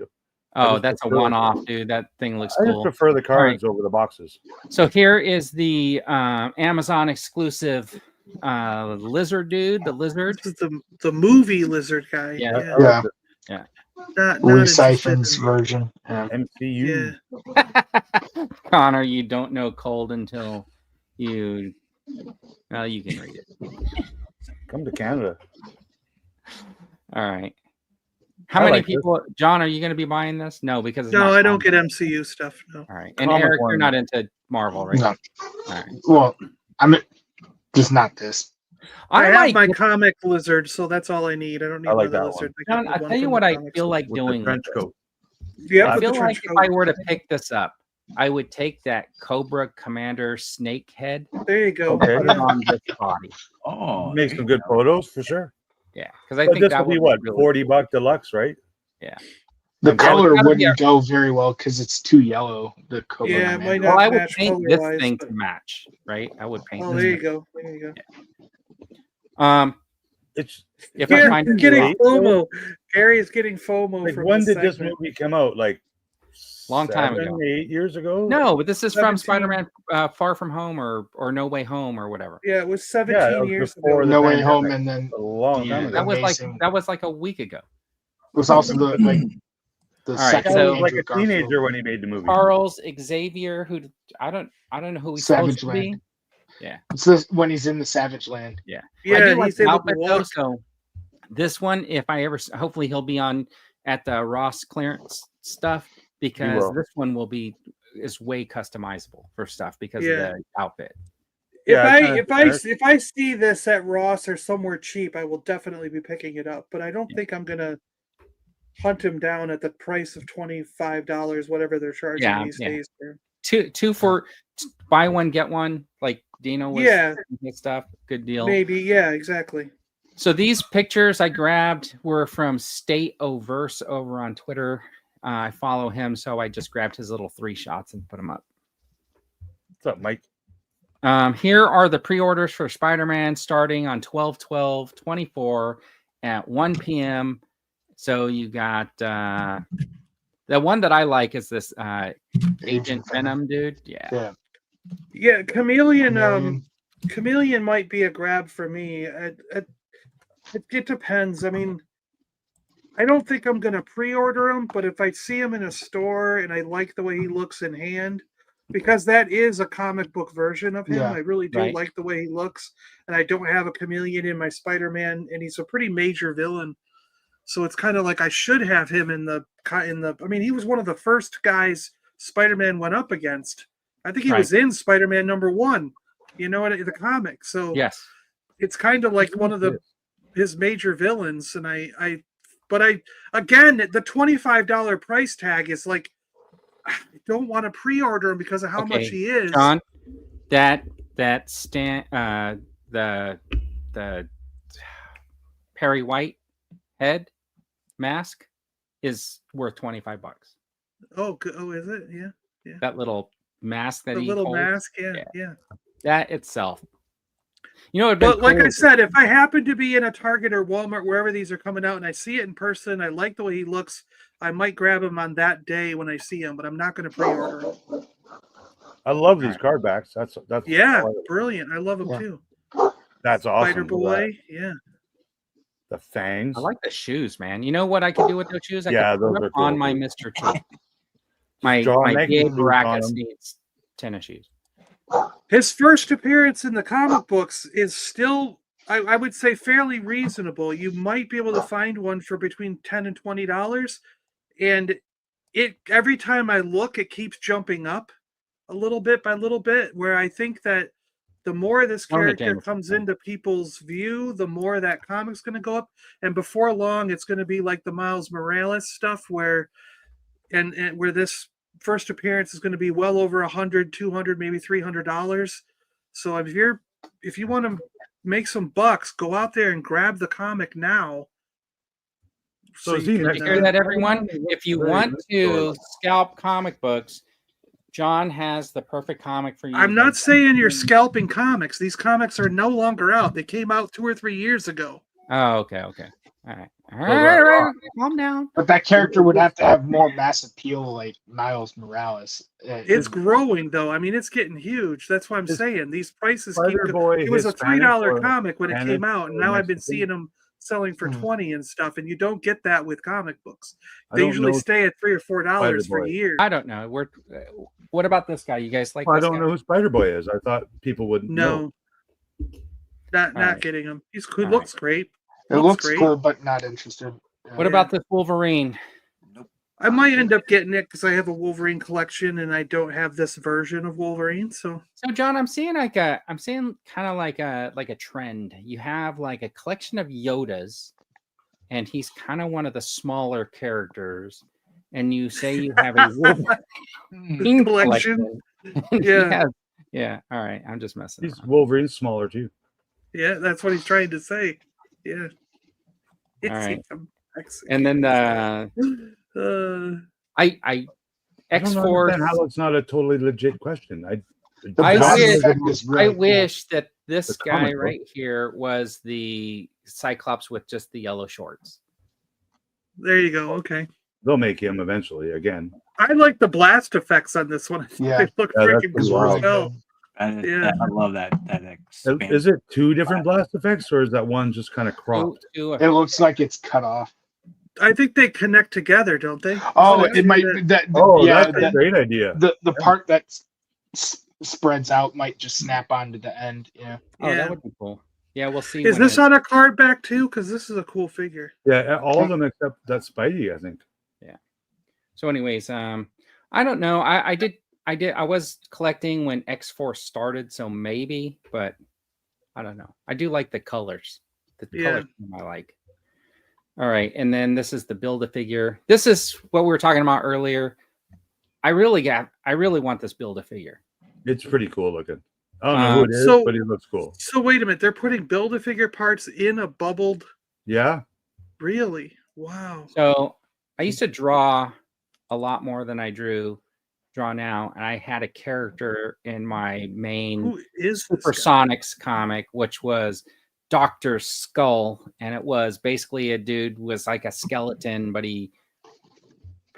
Oh, just that's a prefer- one-off, dude. That thing looks just cool. prefer the cards over the boxes. So here is the Amazon exclusive lizard dude. The lizard. This is the movie lizard guy. Yeah. I like Yeah. Not Lee interested Siphon's in- version. Yeah. the MCU. Yeah. Connor, you don't know cold until you Well, you can read it. Come to Canada. All right. How I many like this. people, John, are you going to be buying this? No, because it's No, not I don't comic. get MCU stuff. No. All right. And Comic Eric, you're one. not into Marvel, right? No. All right. Well, I'm just not this. I have like my comic lizard, so that's all I need. I don't need I like another that lizard. John, got the I'll one tell you from what the I comics. feel like With doing the trench with this. coat. Yeah, I with the feel trench like if coat. I were to pick this up, I would take that Cobra Commander snake head, There you go. Okay. put it on this body. Oh, Make there some you good go. photos for sure. Yeah, because I But think this that will be would what, really $40 deluxe, right? The I'm color glad- wouldn't go very well because it's too yellow. The Cobra Yeah, it Commander. might Well, not I would match paint this color-wise, thing but- to match, right? I would paint Oh, this there you thing. go. There you go. It's If I Gary's find it getting late, FOMO. Gary's getting FOMO like from when this did this segment. movie come out? Like Long time 7, ago. 8 years ago? No, but this is from 17. Spider-Man Far From Home or No Way Home or whatever. Yeah, it was Yeah, 17 that was years before ago. the No Way pandemic. Home, and then A long time Yeah, ago. That was Amazing. like a week ago. it was also the right, second I so- was like Andrew a Garfield. teenager when he made the movie. Charles Xavier, who I don't know who he's Savage supposed to be. Land. It's this when he's in the Savage Land. I Yeah, do like he's the able outfit to though. walk. So this one, if I ever, hopefully he'll be on at the Ross clearance stuff because will. this one is way customizable for stuff because Yeah. of the outfit. Yeah, If I see this at Ross or somewhere cheap, I will definitely be picking it up. But I don't think I'm gonna hunt him down at the price of $25, whatever they're charging Yeah, these yeah. days. For. Two for buy one get one, like Dino was. Yeah. and stuff. Good deal. Maybe, yeah, exactly. So these pictures I grabbed were from State Overse over on Twitter. I follow him, so I just grabbed his little 3 shots and put them up. What's up, Mike? Here are the pre-orders for Spider-Man starting on 12/12/24 at 1 p.m. So you got the one that I like is this Agent Venom dude. Yeah. Yeah, Chameleon. Chameleon. Chameleon might be a grab for me. It depends. I mean, I don't think I'm gonna pre-order him, but if I see him in a store and I like the way he looks in hand, because that is a comic book version of him. Yeah, I really do right. like the way he looks, and I don't have a Chameleon in my Spider-Man, and he's a pretty major villain. So it's kind of like I should have him in the. I mean, he was one of the first guys Spider-Man went up against. I think he was in Spider-Man #1. You know, in the comic. So Yes. it's kind of like one of his major villains, and but again, the $25 price tag is like, I don't want to pre-order him because of how much he is. John, the Perry White head mask is worth $25. Oh, is it? Yeah. That little mask that The he little holds, mask, yeah. that itself. You know, But like I said, if I happen to be in a Target or Walmart, wherever these are coming out, and I see it in person, I like the way he looks, I might grab him on that day when I see him, but I'm not going to pre-order him. I love these card backs. That's Yeah, brilliant. I love him too. That's awesome. Spider Boy, yeah. The fangs. I like the shoes, man. You know what I could do with those shoes? I Yeah, could those put are them on cool. my Mr. T. My Make Gabe boots on Baracus 'em. needs tennis shoes. His first appearance in the comic books is still, I would say, fairly reasonable. You might be able to find one for between $10 and $20, and every time I look, it keeps jumping up a little bit by little bit. Where I think that the more this character comes into people's view, the more that comic's going to go up, and before long, it's going to be like the Miles Morales stuff, where where this first appearance is going to be well over $100, $200, maybe $300. So if you want to make some bucks, go out there and grab the comic now. So is you he can, next You hear that, everyone? If you want to Very scalp comic books, John has the perfect comic for you. I'm not saying you're scalping comics. These comics are no longer out. They came out 2 or 3 years ago. Oh, okay. All right. Calm down. But that character would have to have more mass appeal, like Miles Morales. It's growing though. I mean, it's getting huge. That's why I'm saying these prices keep. Spider-Boy It was a Hispanic $3 or comic when it Hispanic came out, and or now I've been Mexican? seeing them selling for 20 and stuff. And you don't get that with comic books. I They don't usually know stay at $3 or $4 for Spider-Boy. years. I don't know. What about this guy? You guys like? I this don't guy? know who Spider Boy is. I thought people would know. No, Not right. getting him. He's cool. All Looks great. It looks cool, but not interested. What about this Wolverine? I might end up getting it because I have a Wolverine collection and I don't have this version of Wolverine. So John, I'm seeing kind of like a trend. You have like a collection of Yodas, and he's kind of one of the smaller characters. And you say you have a Wolverine collection. Yeah. Yeah. All right. I'm just messing. He's Wolverine's smaller too. Yeah, that's what he's trying to say. Yeah. All right. X. And then I X-Force. How it's not a totally legit question. I wish that this The guy comic right here was the Cyclops with just the yellow shorts. There you go. Okay. They'll make him eventually again. I like the blast effects on this one. Yeah. They look Yeah, that's freaking pretty cool wild. as hell. Yeah. I love that. Is it two different blast effects, or is that one just kind of cropped? It looks like it's cut off. I think they connect together, don't they? Oh, Isn't it might. That's a great idea. The part that spreads out might just snap onto the end. Yeah. Oh, that would be cool. Yeah, we'll see. Is this on a card back too? Because this is a cool figure. Yeah, all of them except that Spidey, I think. Yeah. So, anyways, I don't know. I was collecting when X-Force started, so maybe, but I don't know. I do like the colors. The colors I like. All right, and then this is the Build-A-Figure. This is what we were talking about earlier. I really want this Build-A-Figure. It's pretty cool looking. I don't know who it is, but he looks cool. So wait a minute, they're putting Build-A-Figure parts in a bubbled. Yeah. Really? Wow. So I used to draw a lot more than I draw now, and I had a character in my main Supersonics comic, which was Dr. Skull, and it was basically a dude was like a skeleton, but he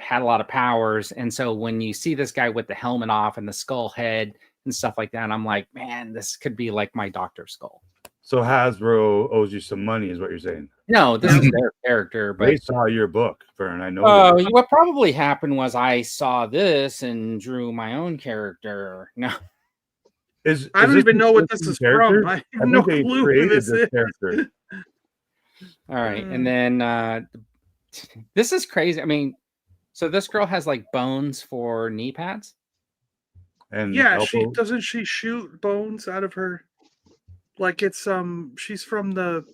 had a lot of powers. And so when you see this guy with the helmet off and the skull head and stuff like that, I'm like, man, this could be like my Dr. Skull. So Hasbro owes you some money, is what you're saying? No, this is their character. But they saw your book, Vern. I know. What probably happened was I saw this and drew my own character. No. I don't even know what this is from. I have no clue who this is. Character. All right. And then this is crazy. I mean, so this girl has like bones for knee pads. And yeah, doesn't she shoot bones out of her? Like it's she's from the.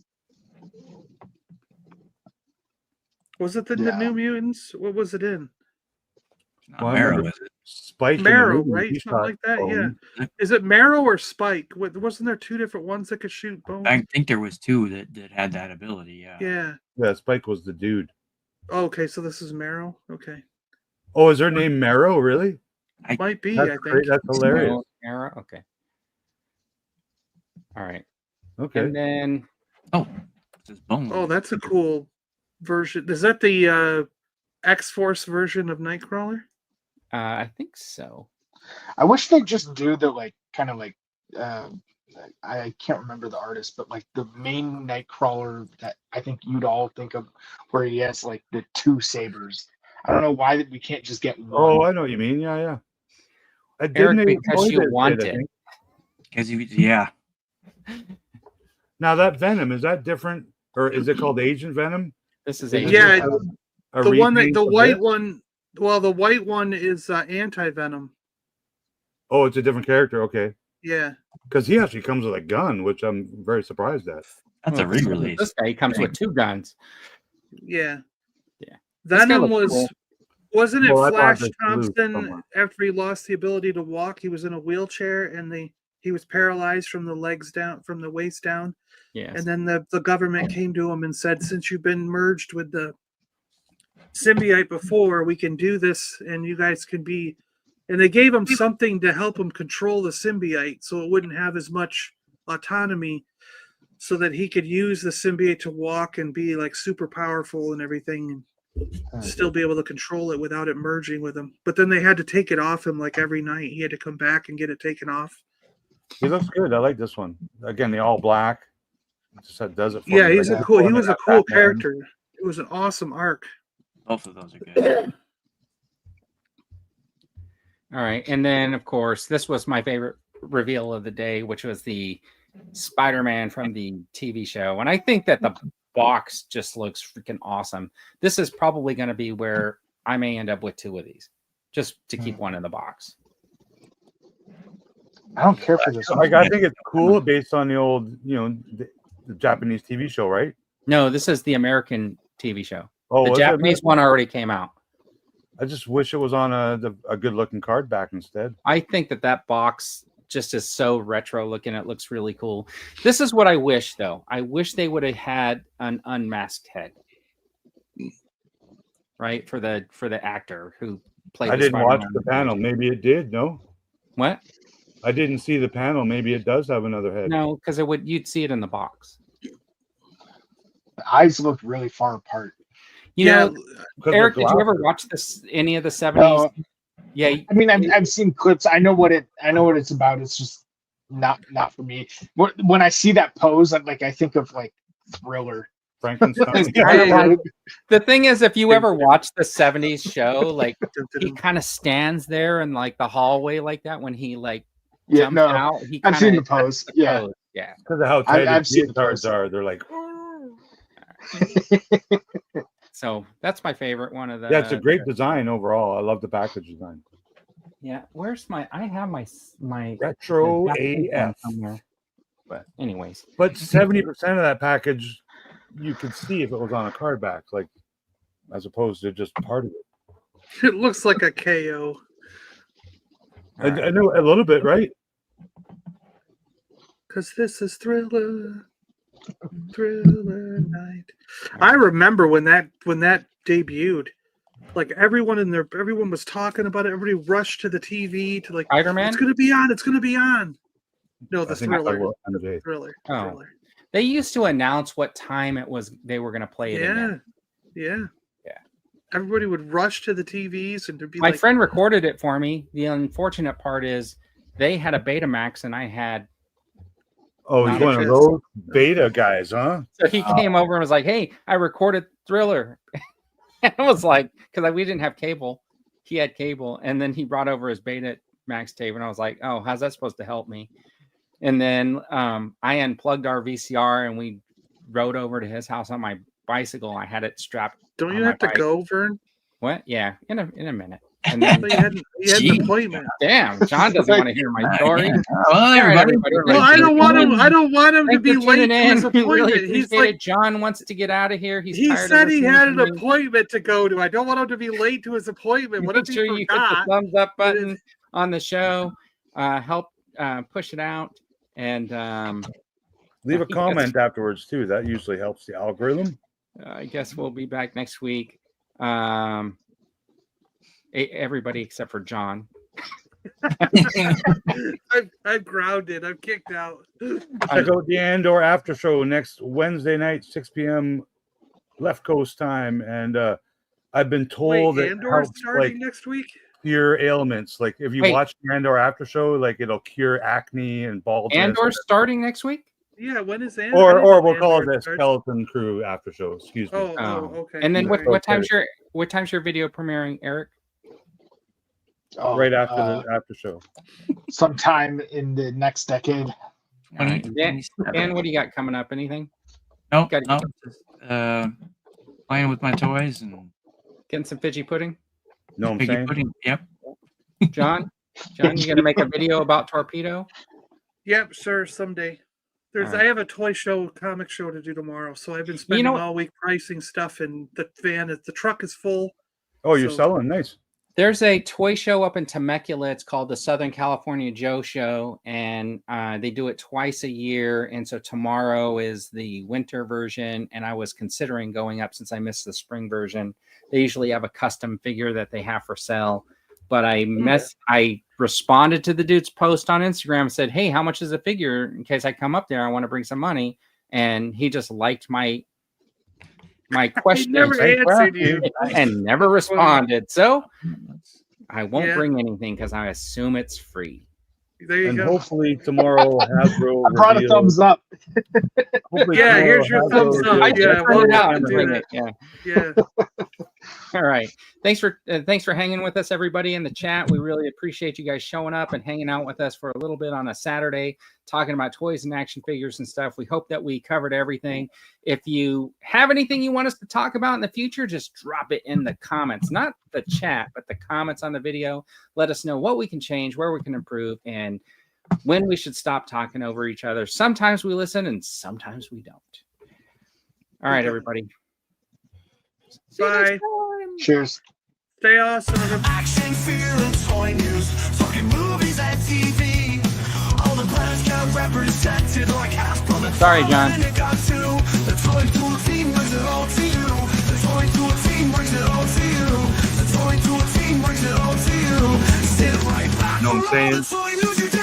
Was it the New Mutants? What was it in? Not Marrow, is it? Spike. Marrow, right? Something like that. Yeah. Is it Marrow or Spike? Wasn't there two different ones that could shoot bones? I think there was two that had that ability. Yeah. Yeah. Yeah. Spike was the dude. Oh, okay, so this is Marrow. Okay. Oh, is her name Marrow? Really? Might be. That's I think great. That's hilarious. Marrow. Okay. All right. Okay. And then oh, that's a cool version. Is that the X-Force version of Nightcrawler? I think so. I wish they'd just do the I can't remember the artist, but like the main Nightcrawler that I think you'd all think of, where he has like the two sabers. I don't know why we can't just get one. Oh, I know what you mean. Yeah. Eric, because you want it. Because yeah. Now that Venom, is that different, or is it called Agent Venom? This is Agent. Yeah, the one that the white one. Well, the white one is anti-Venom. Oh, it's a different character. Okay. Yeah. Because he actually comes with a gun, which I'm very surprised at. That's a re-release. This guy comes with two guns. Yeah. Yeah. Venom wasn't it Flash Thompson somewhere. after he lost the ability to walk? He was in a wheelchair and he was paralyzed from the legs down, from the waist down. Yes. And then the government came to him and said, since you've been merged with the symbiote before, we can do this and you guys can be. And they gave him something to help him control the symbiote so it wouldn't have as much autonomy, so that he could use the symbiote to walk and be like super powerful and everything, and still be able to control it without it merging with him. But then they had to take it off him like every night. He had to come back and get it taken off. He looks good. I like this one. Again, the all black. Just does it for yeah, me. he was a cool character. It was an awesome arc. Both of those are good. All right. And then, of course, this was my favorite reveal of the day, which was the Spider-Man from the TV show, and I think that the box just looks freaking awesome. This is probably going to be where I may end up with 2 of these, just to keep one in the box. I don't care for this one. Like, I think it's cool based on the old, the Japanese TV show, right? No, this is the American TV show. Oh, the was it Japanese one already came out. I just wish it was on a good looking card back instead. I think that box just is so retro looking. It looks really cool. This is what I wish, though. I wish they would have had an unmasked head, right, for the actor who played. I didn't Spider-Man. watch the panel. Maybe it did. No, What? I didn't see the panel. Maybe it does have another head. No, because you'd see it in the box. The eyes look really far apart. You know, 'Cause Eric, they're did you ever glasses. watch this? Any of the 70s? No, Yeah, I mean, I've seen clips. I know what it's about. It's just not for me. When I see that pose, I think of like Thriller. Frankenstein. It's kind of like, the thing is, if you ever watch the 70s show, like he kind of stands there in like the hallway like that when he like Yeah, jumps no, out. He I've kinda seen the cuts pose. Yeah, yeah. Because of how tight I've his seen the cards pose. are. They're like, So that's my favorite one of the. yeah, it's a great design overall. I love the package design. Yeah, where's my? I have my Retro the Japanese one AF. somewhere. But anyways, But 70% of that package, you could see if it was on a card back, like as opposed to just part of it. It looks like a KO. I know a little bit, right? Because this is Thriller Night. I remember when that debuted. Like everyone was talking about it. Everybody rushed to the TV to like, Spider-Man. it's gonna be on. It's gonna be on. No, the I think I Thriller. will, MJ. Thriller. Oh. Thriller. They used to announce what time it was they were going to play it. Yeah. Again. Yeah. Yeah. Everybody would rush to the TVs and there'd be My like, friend recorded it for me. The unfortunate part is they had a Betamax and I had. Oh, he's Not one of a those beta guys, huh? So he came over and was like, "Hey, I recorded Thriller." And I was like, because we didn't have cable. He had cable, and then he brought over his Betamax tape, and I was like, "Oh, how's that supposed to help me?" And then I unplugged our VCR, and we rode over to his house on my bicycle. I had it strapped. don't on you my have to bike. go, Vern? What? Yeah, in a minute. And then, But you had an appointment. damn, John doesn't want to hear my story. Well, All right, everybody. Well, I don't want him to Thanks be for late tuning to in. his We really appointment. appreciate He's like, it. John wants to get out of here. He's he tired said of he listening had to an me. appointment to go to. I don't want him to be late to his appointment. What Make if he sure you hit the forgot? thumbs up button on the show. Help push it out. And Leave a comment afterwards too. That usually helps the algorithm. I guess we'll be back next week. Everybody except for John. I'm grounded. I'm kicked out. Check out the Andor after show next Wednesday night, 6 p.m. left coast time. And I've been told Wait, that Andor's helps starting like next week? cure ailments. Like if you Wait. watch the Andor after show, like it'll cure acne and baldness. Andor starting next week? Yeah, when is Andor? I didn't or know we'll call Andor it the starts. Skeleton Crew after show. Excuse me. Oh, okay. And then Sorry. what time's your video premiering, Eric? Oh, right after the after show. sometime in the next decade. Dan, what do you got coming up? Anything? Nope, Gotta nope. Just, playing with my toys and Getting some fidgy pudding? Know what I'm piggy saying? pudding. Yep. John, you gonna make a video about Torpedo? Yep, sure, someday. Alright. I have a toy show, comic show to do tomorrow, so I've been spending know what- all week pricing stuff, and the truck is full. Oh, you're So- selling? Nice. There's a toy show up in Temecula. It's called the Southern California Joe Show, and they do it twice a year. And so tomorrow is the winter version, and I was considering going up since I missed the spring version. They usually have a custom figure that they have for sale, but I responded to the dude's post on Instagram and said, "Hey, how much is a figure in case I come up there? I want to bring some money." And he just liked my question. never answered you. And never responded. So I won't Yeah. bring anything because I assume it's free. There you And go. hopefully tomorrow Hasbro I brought a reveals- thumbs up. hopefully Yeah, tomorrow here's your Hasbro thumbs up. reveals I Yeah, just the printed well, out camera. and bring it. Yeah. Yeah. All right. Thanks for hanging with us, everybody in the chat. We really appreciate you guys showing up and hanging out with us for a little bit on a Saturday, talking about toys and action figures and stuff. We hope that we covered everything. If you have anything you want us to talk about in the future, just drop it in the comments, not the chat, but the comments on the video. Let us know what we can change, where we can improve, and when we should stop talking over each other. Sometimes we listen and sometimes we don't. All right, everybody. Bye. Cheers. Stay awesome. Action, fear, and toy news. Talking movies and TV. All the planets got represented like half from the Sorry, John. and it got to. The toy tool team brings it all to you. The toy tool team brings it all to you. The toy tool team brings it all to you. Sit right back. Know what I'm saying? The toy news you do.